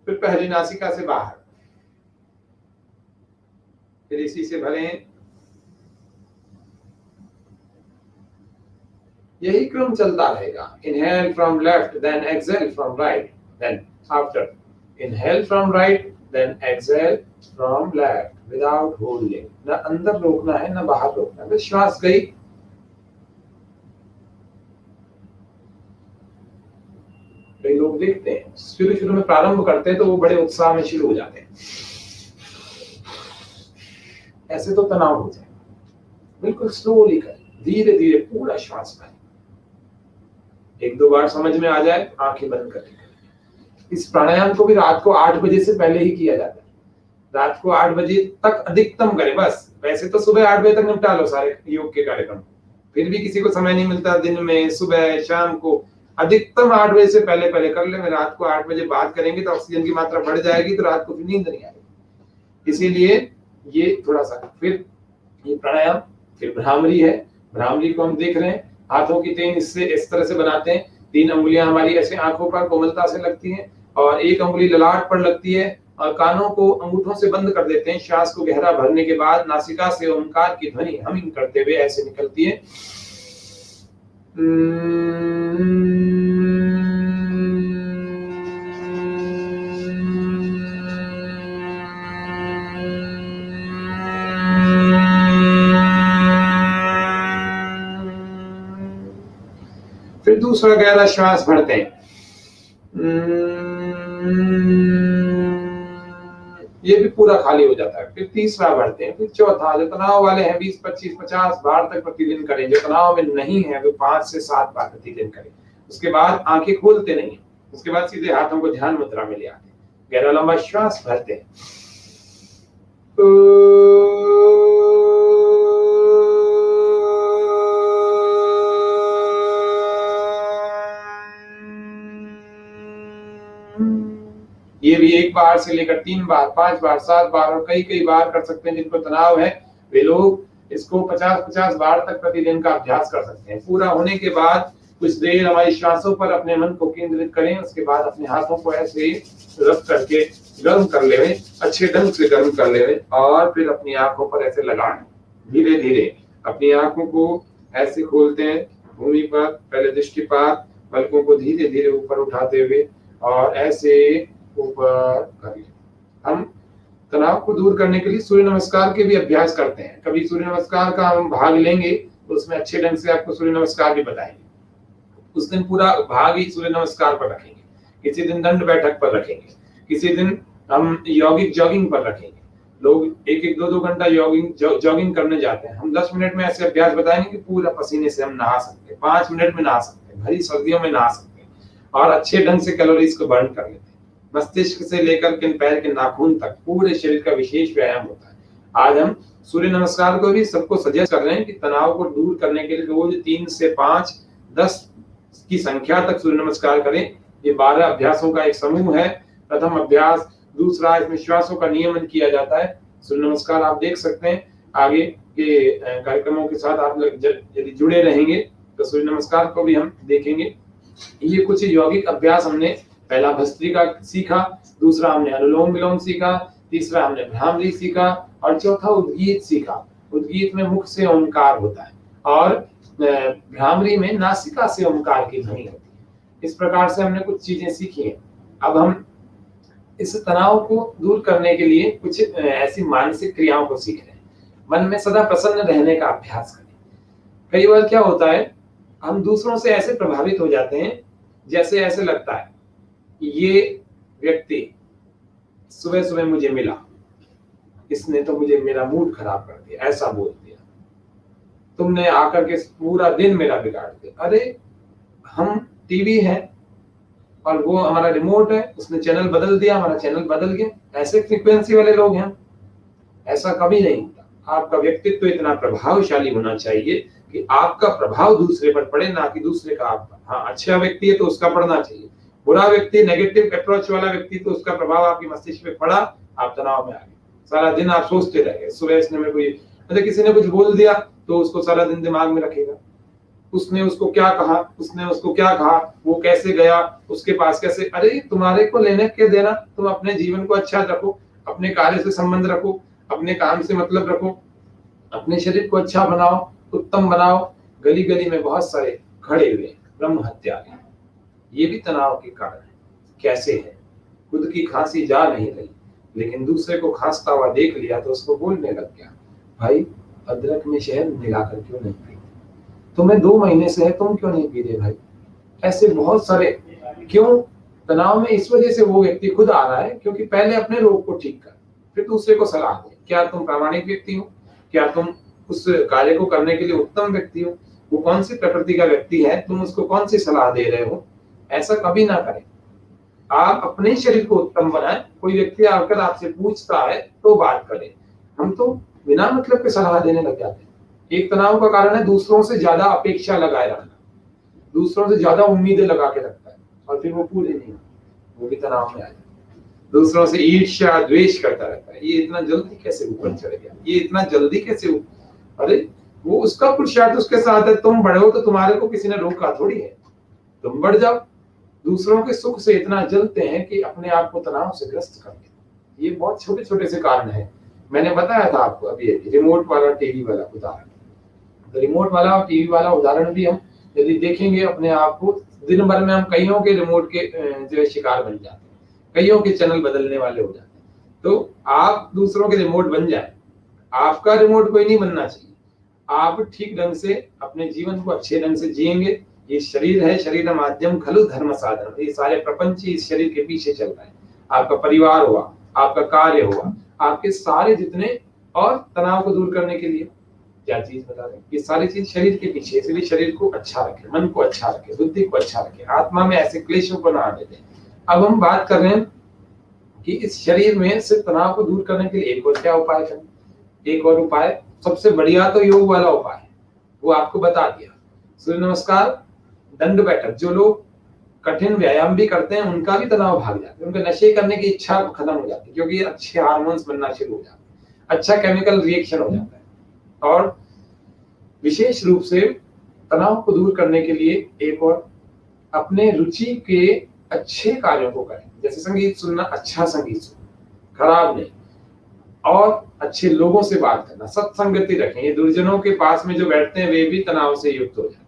फिर पहली नासिका से बाहर, फिर इसी से भरें। यही क्रम चलता रहेगा। Inhale from left, then exhale from right, then after inhale from right, then exhale from left without holding. ना अंदर रोकना है ना बाहर रोकना है, श्वास गई। कई लोग देखते हैं शुरू शुरू में प्रारंभ करते हैं तो वो बड़े उत्साह में शुरू हो जाते हैं, ऐसे तो तनाव हो जाए। बिल्कुल स्लोली करें, धीरे धीरे पूरा श्वास पाए। एक दो बार समझ में आ जाए, आंखें बंद करें। इस प्राणायाम को भी रात को 8 बजे से पहले ही किया जाता है। रात को 8 बजे तक अधिकतम करें बस। वैसे तो सुबह 8 बजे तक निपटा लो सारे योग के कार्यक्रम, फिर भी किसी को समय नहीं मिलता दिन में, सुबह शाम को, अधिकतम 8 बजे से पहले पहले कर लें। रात को 8 बजे बात करेंगे तो ऑक्सीजन की मात्रा बढ़ जाएगी, तो रात को फिर नींद नहीं आएगी। इसीलिए ये थोड़ा सा, फिर ये प्राणायाम, फिर भ्रामरी है। भ्रामरी को हम देख रहे हैं, हाथों की तेन इससे इस तरह से बनाते हैं। 3 अंगुलियां हमारी ऐसे आंखों पर कोमलता से लगती हैं और 1 अंगुली ललाट पर लगती है, और कानों को अंगूठों से बंद कर देते हैं। श्वास को गहरा भरने के बाद नासिका से ओंकार की ध्वनि हमिंग करते हुए ऐसे निकलती है। फिर दूसरा गहरा श्वास भरते हैं, ये भी पूरा खाली हो जाता है। फिर तीसरा भरते हैं, फिर चौथा। जो तनाव वाले हैं 20, 25, 50 बार तक प्रतिदिन करें। जो तनाव में नहीं है वो 5 से 7 बार प्रतिदिन करें। उसके बाद आंखें खोलते नहीं, उसके बाद सीधे हाथों को ध्यान मुद्रा में ले आते हैं। गहरा लंबा श्वास भरते हैं। ये भी 1 बार से लेकर 3 बार, 5 बार, 7 बार और कई बार कर सकते हैं। जिनको तनाव है वे लोग इसको 50-50 बार तक प्रतिदिन का अभ्यास कर सकते हैं। पूरा होने के बाद कुछ देर हमारी श्वासों पर अपने मन को केंद्रित करें। उसके बाद अपने हाथों को ऐसे रब करके गर्म कर ले, अच्छे ढंग से गर्म कर ले, और फिर अपनी आंखों पर ऐसे लगाएं। धीरे धीरे अपनी आंखों को ऐसे खोलते हैं भूमि पर, पहले दृष्टिपात, पलकों को धीरे धीरे ऊपर उठाते हुए और ऐसे ऊपर कर ले। हम तनाव को दूर करने के लिए सूर्य नमस्कार के भी अभ्यास करते हैं। कभी सूर्य नमस्कार का हम भाग लेंगे तो उसमें अच्छे ढंग से आपको सूर्य नमस्कार भी बताएंगे। उस दिन पूरा भाग ही सूर्य नमस्कार पर रखेंगे, किसी दिन दंड बैठक पर रखेंगे, किसी दिन हम यौगिक जॉगिंग पर रखेंगे। लोग 1-1, 2-2 घंटा जॉगिंग करने जाते हैं। हम 10 मिनट में ऐसे अभ्यास बताएंगे कि पूरा पसीने से हम नहा सकते हैं, 5 मिनट में नहा सकते हैं, भरी सर्दियों में नहा सकते हैं और अच्छे ढंग से कैलोरीज को बर्न कर लेते हैं। मस्तिष्क से लेकर के पैर के नाखून तक पूरे शरीर का विशेष व्यायाम होता है। आज हम सूर्य नमस्कार को भी सबको सजेस्ट कर रहे हैं कि तनाव को दूर करने के लिए रोज 3 से 5, 10 की संख्या तक सूर्य नमस्कार करें। ये 12 अभ्यासों का एक समूह है। प्रथम अभ्यास, दूसरा इसमें श्वासों का नियमन किया जाता है। सूर्य नमस्कार आप देख सकते हैं। आगे के कार्यक्रमों के साथ आप यदि जुड़े रहेंगे तो सूर्य नमस्कार को भी हम देखेंगे। ये कुछ यौगिक अभ्यास हमने, पहला भस्त्रिका सीखा, दूसरा हमने अनुलोम विलोम सीखा, तीसरा हमने भ्रामरी सीखा और चौथा उद्गीत सीखा। उद्गीत में मुख से ओंकार होता है और भ्रामरी में नासिका से ओंकार की ध्वनि होती है। इस प्रकार से हमने कुछ चीजें सीखी हैं। अब हम इस तनाव को दूर करने के लिए कुछ ऐसी मानसिक क्रियाओं को सीख रहे हैं। मन में सदा प्रसन्न रहने का अभ्यास करें। कई बार क्या होता है, हम दूसरों से ऐसे प्रभावित हो जाते हैं जैसे ऐसे लगता है ये व्यक्ति सुबह सुबह मुझे मिला, इसने तो मुझे मेरा मूड खराब कर दिया, ऐसा बोल दिया, तुमने आकर के पूरा दिन मेरा बिगाड़ दिया। अरे हम टीवी है और वो हमारा रिमोट है, उसने चैनल बदल दिया, हमारा चैनल बदल गया। ऐसे फ्रीक्वेंसी वाले लोग हैं। ऐसा कभी नहीं होता। आपका व्यक्तित्व इतना प्रभावशाली होना चाहिए कि आपका प्रभाव दूसरे पर पड़े, ना कि दूसरे का आप पर। हाँ, अच्छा व्यक्ति है तो उसका पड़ना चाहिए, बुरा व्यक्ति, नेगेटिव अप्रोच वाला व्यक्ति, तो उसका प्रभाव आपके मस्तिष्क पे पड़ा, आप तनाव में आ गए। सारा दिन आप सोचते रह गए, सुबह इसने मेरे को मतलब किसी ने कुछ बोल दिया तो उसको सारा दिन दिमाग में रखेगा। उसने उसको क्या कहा, उसने उसको क्या कहा, वो कैसे गया, उसके पास कैसे, अरे तुम्हारे को लेने के देना, तुम अपने जीवन को अच्छा रखो, अपने कार्य से संबंध रखो, अपने काम से मतलब रखो, अपने शरीर को अच्छा बनाओ, उत्तम बनाओ। गली गली में बहुत सारे खड़े हुए ब्रह्म हत्या, ये भी तनाव के कारण है। कैसे है, खुद की खांसी जा नहीं रही, लेकिन दूसरे को खांसता हुआ देख लिया तो उसको बोलने लग गया, भाई अदरक में शहद मिलाकर क्यों नहीं पीते, तुम्हें 2 महीने से है, तुम क्यों नहीं पी रहे भाई। ऐसे बहुत सारे, क्यों तनाव में इस वजह से वो व्यक्ति खुद आ रहा है क्योंकि पहले अपने रोग को ठीक कर, फिर दूसरे को सलाह दे। क्या तुम प्रामाणिक व्यक्ति हो, क्या तुम उस कार्य को करने के लिए उत्तम व्यक्ति हो, वो कौन सी प्रकृति का व्यक्ति है, तुम उसको कौन सी सलाह दे रहे हो। ऐसा कभी ना करें, आप अपने शरीर को उत्तम बनाएं। कोई व्यक्ति आकर आपसे पूछता है तो बात करें, हम तो बिना मतलब के सलाह देने लग जाते हैं। एक तनाव का कारण है दूसरों से ज्यादा अपेक्षा लगाए रखना, दूसरों से ज्यादा उम्मीदें लगा के रखता है और फिर वो पूरे नहीं होते, वो भी तनाव में आ जाता है। दूसरों से ईर्ष्या द्वेष करता रहता है, ये इतना जल्दी कैसे ऊपर चढ़ गया, ये इतना जल्दी कैसे अरे वो उसका पुरुषार्थ उसके साथ है, तुम बड़े हो तो तुम्हारे को किसी ने रोका थोड़ी है, तुम बढ़ जाओ। दूसरों के सुख से इतना जलते हैं कि अपने आप को तनाव से ग्रस्त कर देते। ये बहुत छोटे छोटे से कारण है। मैंने बताया था आपको अभी रिमोट वाला टीवी वाला उदाहरण, तो रिमोट वाला और टीवी वाला उदाहरण भी हम यदि देखेंगे अपने आप को, दिन भर में हम कईयों के रिमोट के जो है शिकार बन जाते हैं, कईयों के चैनल बदलने वाले हो जाते हैं। तो आप दूसरों के रिमोट बन जाए, आपका रिमोट कोई नहीं बनना चाहिए। आप ठीक ढंग से अपने जीवन को अच्छे ढंग से जिएंगे। ये शरीर है, शरीर माध्यम खलु धर्म साधन, ये सारे प्रपंच इस शरीर के पीछे चल रहा है। आपका परिवार हुआ, आपका कार्य हुआ, आपके सारे जितने, और तनाव को दूर करने के लिए क्या चीज बता रहे हैं, ये सारी चीज शरीर के पीछे। इसलिए शरीर को अच्छा रखे, मन को अच्छा रखे, बुद्धि को अच्छा रखे, आत्मा में ऐसे क्लेशों को ना आने दें। अब हम बात कर रहे हैं कि इस शरीर में से तनाव को दूर करने के लिए एक और क्या उपाय करें। एक और उपाय, सबसे बढ़िया तो योग वाला उपाय है, वो आपको बता दिया। सूर्य नमस्कार, दंड बैठक, जो लोग कठिन व्यायाम भी करते हैं उनका भी तनाव भाग जाता है, उनके नशे करने की इच्छा खत्म हो जाती है, क्योंकि अच्छे हार्मोन्स बनना शुरू हो जाते हैं, अच्छा केमिकल रिएक्शन हो जाता है। और विशेष रूप से तनाव को दूर करने के लिए एक और, अपने रुचि के अच्छे कार्यों को करें। जैसे संगीत सुनना, अच्छा संगीत सुनना, खराब नहीं, और अच्छे लोगों से बात करना, सत्संगति रखें। ये दुर्जनों के पास में जो बैठते हैं वे भी तनाव से युक्त हो जाते हैं।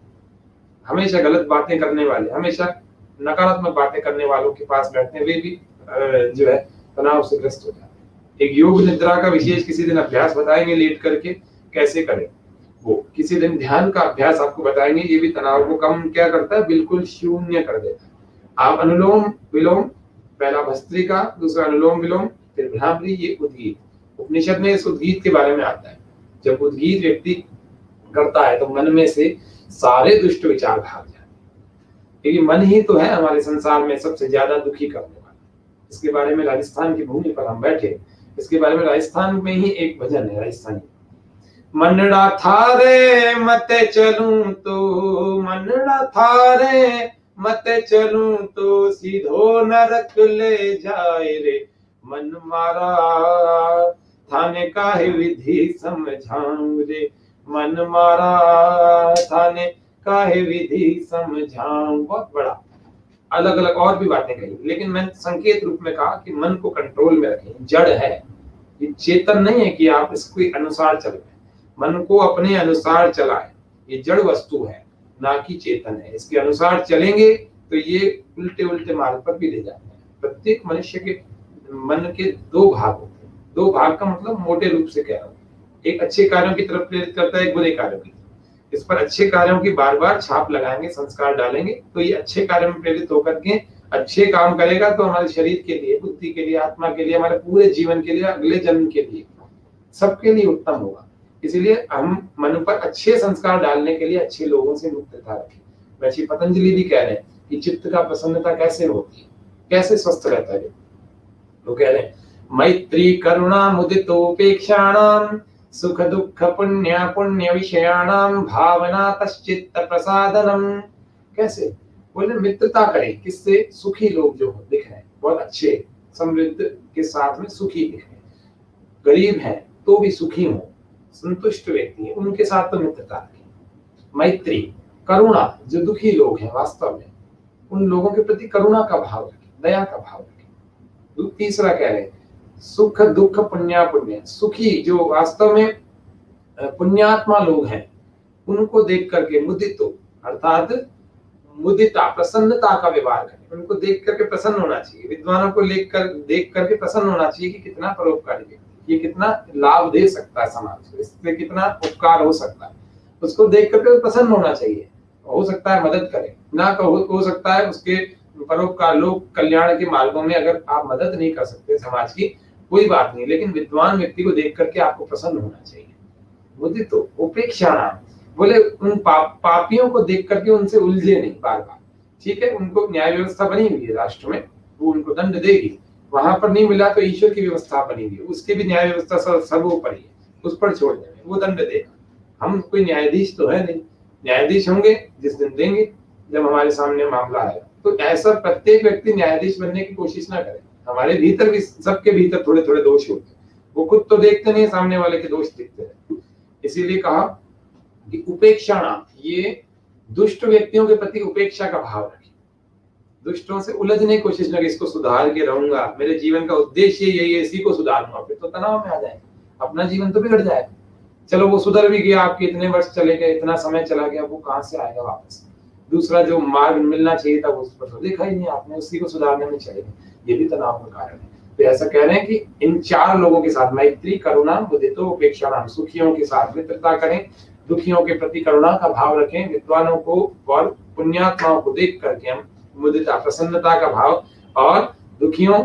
हमेशा गलत बातें करने वाले, हमेशा नकारात्मक बातें करने वालों के पास बैठते हैं, वे भी जो है तनाव से ग्रस्त हो जाते हैं। एक योग निद्रा का विशेष किसी दिन अभ्यास बताएंगे, लेट करके कैसे करें, वो किसी दिन ध्यान का अभ्यास आपको बताएंगे। ये भी तनाव को कम क्या करता है, बिल्कुल शून्य कर देता है। आप अनुलोम विलोम, पहला भस्त्रिका, दूसरा अनुलोम विलोम, फिर भ्रामरी, ये उद्गीत। उपनिषद में इस उद्गीत के बारे में आता है। जब उद्गीत व्यक्ति करता है तो मन में से सारे दुष्ट विचार भाग जाते हैं, क्योंकि मन ही तो है हमारे संसार में सबसे ज्यादा दुखी करने वाला। इसके बारे में राजस्थान की भूमि पर हम बैठे, इसके बारे में राजस्थान में ही एक भजन है राजस्थानी, मनड़ा थारे मते चलूं तो, मनड़ा थारे मते चलूं तो, सीधो नरक ले जाए रे मन मारा, थाने काहे विधि समझाऊं रे मन मारा, थाने काहे विधि समझाऊं। बहुत बड़ा अलग अलग और भी बातें कही, लेकिन मैं संकेत रूप में कहा कि मन को कंट्रोल में रखें। जड़ है, ये चेतन नहीं है कि आप इसके अनुसार चल रहे, मन को अपने अनुसार चलाए। ये जड़ वस्तु है, ना कि चेतन है। इसके अनुसार चलेंगे तो ये उल्टे उल्टे मार्ग पर भी ले जाते हैं। प्रत्येक मनुष्य के मन के 2 भाग होते हैं। 2 भाग का मतलब मोटे रूप से कह रहा हूँ, एक अच्छे कार्यों की तरफ प्रेरित करता है, एक बुरे कार्यों की। इस पर अच्छे कार्यों की बार बार छाप लगाएंगे, संस्कार डालेंगे, तो ये अच्छे कार्यों में प्रेरित होकर के अच्छे काम करेगा, तो हमारे शरीर के लिए, बुद्धि के लिए, आत्मा के लिए, हमारे पूरे जीवन के लिए, अगले जन्म के लिए, सबके लिए उत्तम होगा। इसलिए हम मन पर अच्छे संस्कार डालने के लिए अच्छे लोगों से मित्रता रखें। वैसे पतंजलि भी कह रहे हैं कि चित्त का प्रसन्नता कैसे होती है, कैसे स्वस्थ रहता है। वो कह रहे हैं मैत्री करुणा मुदितोपेक्षाणाम, सुख दुख पुण्य पुण्य विषयाणाम, भावना तश्चित्त प्रसादनम। कैसे बोले, मित्रता करें किससे, सुखी लोग जो दिख रहे हैं, बहुत अच्छे समृद्ध के साथ में सुखी दिख रहे हैं, गरीब हैं तो भी सुखी हो, संतुष्ट व्यक्ति है, उनके साथ तो मित्रता रखें। मैत्री, करुणा, जो दुखी लोग हैं वास्तव में उन लोगों के प्रति करुणा का भाव रखें, दया का भाव रखें। तीसरा कह रहे हैं सुख दुख पुण्य पुण्य, सुखी जो वास्तव में पुण्यात्मा लोग हैं उनको देख करके मुदितो अर्थात मुदिता प्रसन्नता का व्यवहार करें, उनको देख करके प्रसन्न होना चाहिए। विद्वानों को देख करके प्रसन्न होना चाहिए कि कितना परोपकारी व्यक्ति, ये कितना लाभ दे सकता है समाज को, इससे कितना उपकार हो सकता है, उसको देख करके प्रसन्न होना चाहिए। हो सकता है मदद करें, ना हो सकता है उसके परोपकार, लोक कल्याण के मार्गों में अगर आप मदद नहीं कर सकते समाज की कोई बात नहीं, लेकिन विद्वान व्यक्ति को देख करके आपको प्रसन्न होना चाहिए। मुदितो उपेक्षा नाम, बोले उन पापियों को देख करके उनसे उलझे नहीं बार बार, ठीक है। उनको न्याय व्यवस्था बनी हुई है राष्ट्र में, वो उनको दंड देगी, वहां पर नहीं मिला तो ईश्वर की व्यवस्था बनी हुई है, उसकी भी न्याय व्यवस्था सर्वोपरि है, उस पर छोड़ देंगे, वो दंड देगा। हम कोई न्यायाधीश तो है नहीं, न्यायाधीश होंगे जिस दिन देंगे जब हमारे सामने मामला आएगा। तो ऐसा प्रत्येक व्यक्ति न्यायाधीश बनने की कोशिश ना करे, हमारे भीतर भी, सबके भीतर थोड़े थोड़े दोष होते हैं, वो खुद तो देखते नहीं, सामने वाले के दोष दिखते हैं। इसीलिए कहा कि उपेक्षा नाम, ये दुष्ट व्यक्तियों के प्रति उपेक्षा का भाव रखें, दुष्टों से उलझने की कोशिश न करें, इसको सुधार के रहूंगा, मेरे जीवन का उद्देश्य यही है, इसी को सुधारूंगा, फिर तो तनाव में आ जाएगा, अपना जीवन तो बिगड़ जाएगा। चलो वो सुधर भी गया, आपके इतने वर्ष चले गए, इतना समय चला गया, वो कहां से आएगा वापस, दूसरा जो मार्ग मिलना चाहिए था उस पर तो देखा ही नहीं आपने, उसी को सुधारने में चले गए, ये भी तनाव का कारण है। तो ऐसा कह रहे हैं कि इन चार लोगों के साथ मैत्री करुणा मुदितो उपेक्षा नाम, सुखियों के साथ मित्रता करें, दुखियों के प्रति करुणा का भाव रखें, विद्वानों को और पुण्यात्माओं को देख करके हम मुदिता प्रसन्नता का भाव, और दुखियों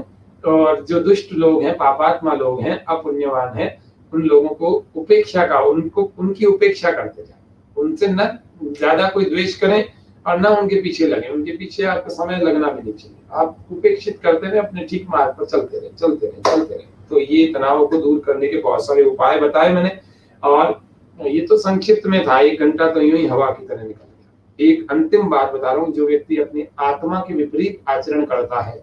और जो दुष्ट लोग हैं, पापात्मा लोग हैं, अपुण्यवान हैं, उन लोगों को उपेक्षा का, उनको उनकी उपेक्षा करते जाए, उनसे न ज्यादा कोई द्वेष करें और ना उनके पीछे लगे, उनके पीछे आपका समय लगना भी नहीं चाहिए, आप उपेक्षित करते रहे, अपने ठीक मार्ग पर चलते रहे। तो ये तनाव को दूर करने के बहुत सारे उपाय बताए मैंने, और ये तो संक्षिप्त में था, 1 घंटा तो यूं ही हवा की तरह निकल गया। एक अंतिम बात बता रहा हूँ, जो व्यक्ति अपनी आत्मा के विपरीत आचरण करता है,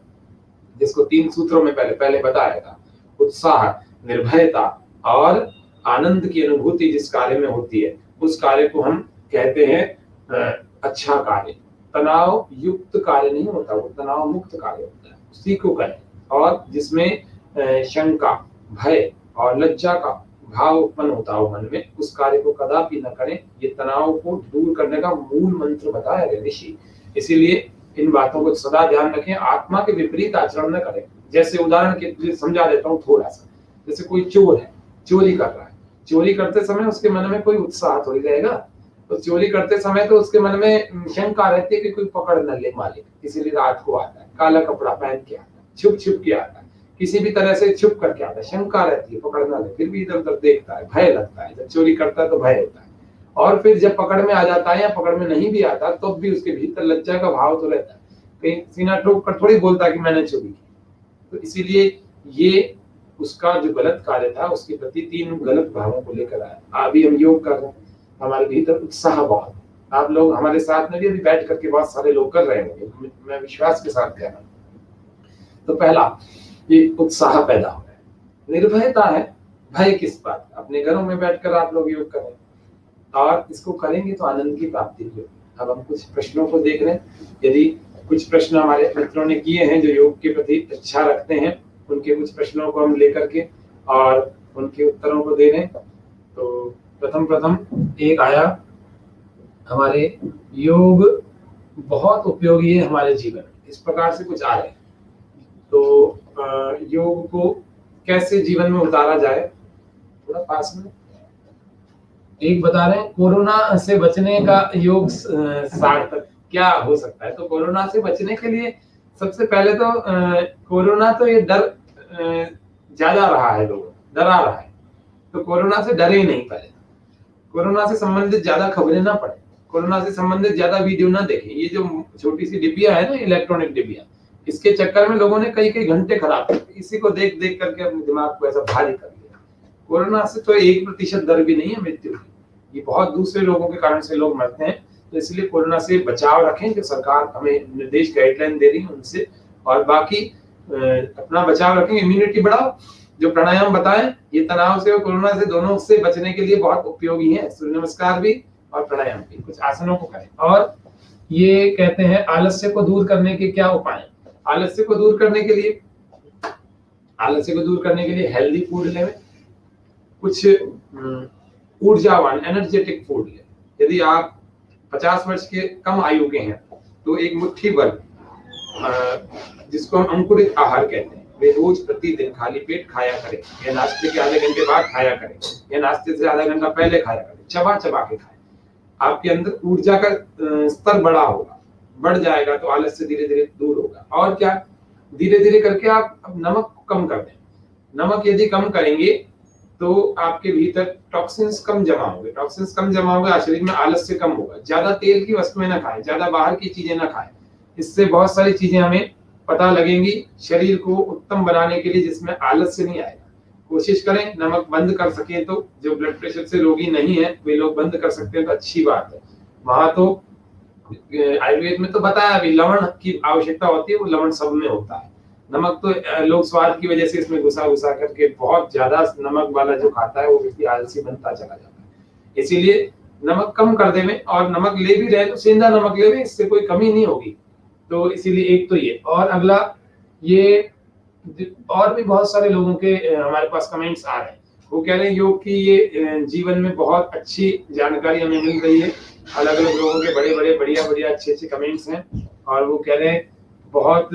जिसको 3 सूत्रों में पहले बताया था, उत्साह, निर्भयता और आनंद की अनुभूति जिस कार्य में होती है, उस कार्य को हम कहते हैं अच्छा कार्य। तनाव युक्त कार्य नहीं होता, वो तनाव मुक्त कार्य होता है, उसी को करें। और जिसमें शंका, भय और लज्जा का भाव उत्पन्न होता हो मन में, उस कार्य को कदापि न करें। ये तनाव को दूर करने का मूल मंत्र बताया है ऋषि, इसीलिए इन बातों को सदा ध्यान रखें, आत्मा के विपरीत आचरण न करें। जैसे उदाहरण के लिए समझा देता हूँ थोड़ा सा, जैसे कोई चोर है, चोरी कर रहा है, चोरी करते समय उसके मन में कोई उत्साह थोड़ी रहेगा, तो चोरी करते समय तो उसके मन में शंका रहती है कि कोई पकड़ न ले मालिक, इसीलिए रात को आता है, काला कपड़ा पहन के आता है, छुप के आता है, किसी भी तरह से छुप करके आता है, शंका रहती है पकड़ न ले, फिर भी इधर उधर देखता है, भय लगता है, जब चोरी करता है तो भय होता है। और फिर जब पकड़ में आ जाता है या पकड़ में नहीं भी आता तो भी उसके भीतर लज्जा का भाव तो रहता है, कहीं सीना ठोक कर थोड़ी बोलता कि मैंने चोरी की। तो इसीलिए ये उसका जो गलत कार्य था, उसके प्रति 3 गलत भावों को लेकर आया। अभी हम योग कर रहे हैं, हमारे भीतर उत्साह बहुत, आप लोग हमारे साथ में भी अभी बैठ करके बहुत सारे लोग कर रहे होंगे, मैं विश्वास के साथ कह रहा हूँ। तो पहला ये उत्साह पैदा हो रहा है, निर्भयता है, भय किस बात, अपने घरों में बैठकर आप लोग योग करें और इसको करेंगे तो आनंद की प्राप्ति होगी। अब हम कुछ प्रश्नों को देख रहे हैं, यदि कुछ प्रश्न हमारे मित्रों ने किए हैं जो योग के प्रति इच्छा रखते हैं, उनके कुछ प्रश्नों को हम लेकर के और उनके उत्तरों को दे रहे हैं। तो प्रथम एक आया, हमारे योग बहुत उपयोगी है हमारे जीवन में, इस प्रकार से कुछ आ रहे हैं। तो योग को कैसे जीवन में उतारा जाए, थोड़ा पास में एक बता रहे हैं, कोरोना से बचने का योग सार्थक क्या हो सकता है। तो कोरोना से बचने के लिए सबसे पहले तो कोरोना तो ये डर ज्यादा रहा है, लोगों डरा रहा है, तो कोरोना से डरे नहीं, पहले कोरोना से संबंधित ज्यादा खबरें ना पढ़े, कोरोना से संबंधित ज्यादा वीडियो ना देखें। ये जो छोटी सी डिब्बिया है ना, इलेक्ट्रॉनिक डिब्बिया, इसके चक्कर में लोगों ने कई घंटे खराब कर, इसी को देख करके अपने दिमाग को ऐसा भारी कर लिया। कोरोना से तो 1% दर भी नहीं है मृत्यु की, ये बहुत दूसरे लोगों के कारण से लोग मरते हैं। तो इसलिए कोरोना से बचाव रखें, जो सरकार हमें निर्देश गाइडलाइन दे रही है उनसे, और बाकी अपना बचाव रखें, इम्यूनिटी बढ़ाओ, जो प्राणायाम बताएं, ये तनाव से और कोरोना से दोनों से बचने के लिए बहुत उपयोगी है। सूर्य नमस्कार भी और प्राणायाम भी, कुछ आसनों को करें। और ये कहते हैं आलस्य को दूर करने के क्या उपाय हैं। आलस्य को दूर करने के लिए, हेल्दी फूड लें, कुछ ऊर्जावान एनर्जेटिक फूड लें। यदि आप 50 वर्ष के कम आयु के हैं तो एक मुट्ठी भर जिसको हम अंकुरित आहार कहते हैं, वे रोज प्रतिदिन खाली पेट खाया करें, या नाश्ते के आधे घंटे बाद खाया करें, या नाश्ते से आधा घंटा पहले खाया करें। चबा चबा के खाएं, आपके अंदर ऊर्जा का स्तर बढ़ा होगा, बढ़ जाएगा तो आलस्य धीरे धीरे दूर होगा। और क्या, धीरे धीरे करके आप नमक कम कर दें। नमक यदि कम करेंगे तो आपके भीतर टॉक्सिन्स कम जमा होंगे, शरीर में आलस्य कम होगा। ज्यादा तेल की वस्तुएं ना खाएं, ज्यादा बाहर की चीजें ना खाएं। इससे बहुत सारी चीजें हमें पता लगेंगी शरीर को उत्तम बनाने के लिए, जिसमें आलस्य नहीं आएगा। कोशिश करें नमक बंद कर सकें तो, जो ब्लड प्रेशर से रोगी नहीं है वे लोग बंद कर सकते हैं तो अच्छी बात है। वहां तो आयुर्वेद में तो बताया भी लवण की आवश्यकता होती है, वो लवण सब में होता है। नमक तो लोग स्वाद की वजह से इसमें घुसा करके बहुत ज्यादा नमक वाला जो खाता है वो व्यक्ति आलसी बनता चला जाता है। इसीलिए नमक कम कर देवें, और नमक ले भी रहे तो सेंधा नमक लेवें, इससे कोई कमी नहीं होगी। तो इसीलिए एक तो ये, और अगला ये, और भी बहुत सारे लोगों के हमारे पास कमेंट्स आ रहे हैं, वो कह रहे हैं योग की ये जीवन में बहुत अच्छी जानकारी हमें मिल रही है। अलग अलग लोगों के बड़े बढ़िया अच्छे कमेंट्स हैं, और वो कह रहे हैं बहुत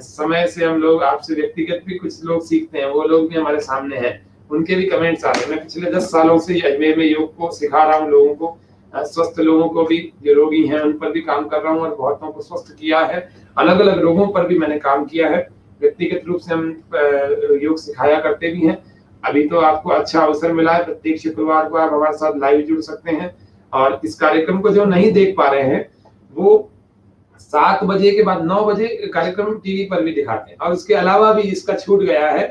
समय से हम लोग आपसे व्यक्तिगत भी कुछ लोग सीखते हैं, वो लोग भी हमारे सामने हैं, उनके भी कमेंट्स आ रहे हैं। मैं पिछले 10 सालों से अजमेर में योग को सिखा रहा हूँ लोगों को, स्वस्थ लोगों को भी, जो रोगी हैं उन पर भी काम कर रहा हूँ, और बहुतों को स्वस्थ किया है। अलग अलग रोगों पर भी मैंने काम किया है, व्यक्तिगत रूप से हम योग सिखाया करते भी हैं। अभी तो आपको अच्छा अवसर मिला है, प्रत्येक शुक्रवार को आप हमारे साथ लाइव जुड़ सकते हैं। और इस कार्यक्रम को जो नहीं देख पा रहे हैं वो 7 बजे के बाद 9 बजे कार्यक्रम टीवी पर भी दिखाते हैं, और उसके अलावा भी इसका छूट गया है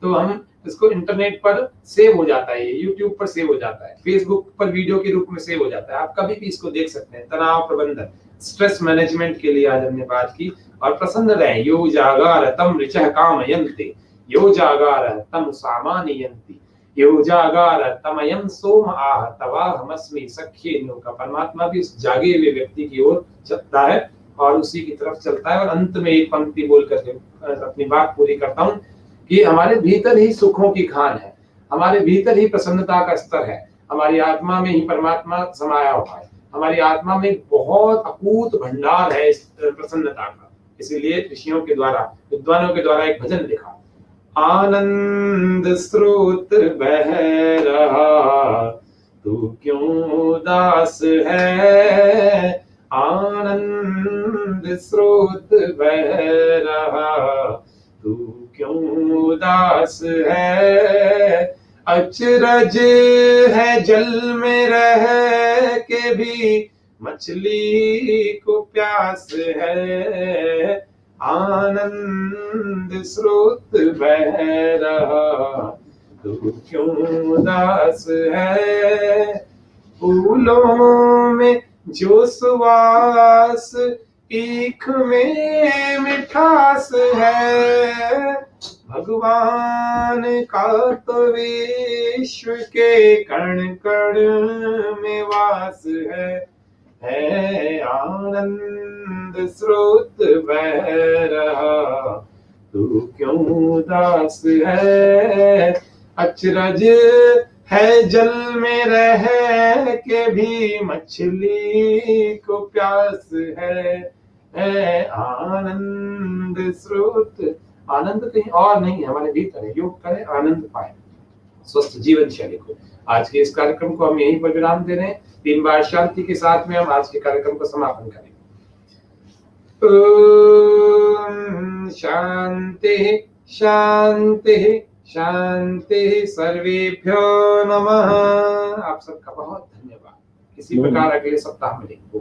तो हम इसको इंटरनेट पर सेव हो जाता है, यूट्यूब पर सेव हो जाता है, फेसबुक पर वीडियो के रूप में सेव हो जाता है, आप कभी भी इसको देख सकते हैं। तनाव प्रबंधन, स्ट्रेस मैनेजमेंट के लिए आज हमने बात की। और प्रसन्न रहें, यो जागार तम ऋचः कामयन्ते, यो जागार तम सामान्यन्ति, यो जागार तमयं सोम आह तवाहमस्मि सख्ये न्योका। परमात्मा भी उस जागे हुए व्यक्ति की ओर चलता है और उसी की तरफ चलता है। और अंत में एक पंक्ति बोल करके अपनी बात पूरी करता हूँ कि हमारे भीतर ही सुखों की खान है, हमारे भीतर ही प्रसन्नता का स्तर है, हमारी आत्मा में ही परमात्मा समाया हुआ है, हमारी आत्मा में बहुत अकूत भंडार है इस प्रसन्नता का। इसीलिए ऋषियों के द्वारा, विद्वानों के द्वारा एक भजन लिखा, आनंद स्रोत बह रहा तू क्यों उदास है, आनंद स्रोत बह रहा तू क्यों उदास है, अचरज है जल में रह के भी मछली को प्यास है, आनंद स्रोत बह रहा तू क्यों उदास है, फूलों में जो सुवास ईख में मिठास है, भगवान का तो विश्व के कण कण में वास है आनंद स्रोत बह रहा तू क्यों उदास है, अचरज है जल में रह के भी मछली को प्यास है आनंद स्रोत। आनंद कहीं और नहीं, हमारे भीतर है। योग करें, आनंद पाए, स्वस्थ जीवन शैली को। आज के इस कार्यक्रम को हम यहीं पर विराम दे रहे हैं। 3 बार शांति के साथ में हम आज के कार्यक्रम को समापन करेंगे। ओम शांति शांति शांति, सर्वेभ्यो नमः। आप सबका बहुत धन्यवाद। इसी प्रकार अगले सप्ताह मिलेंगे।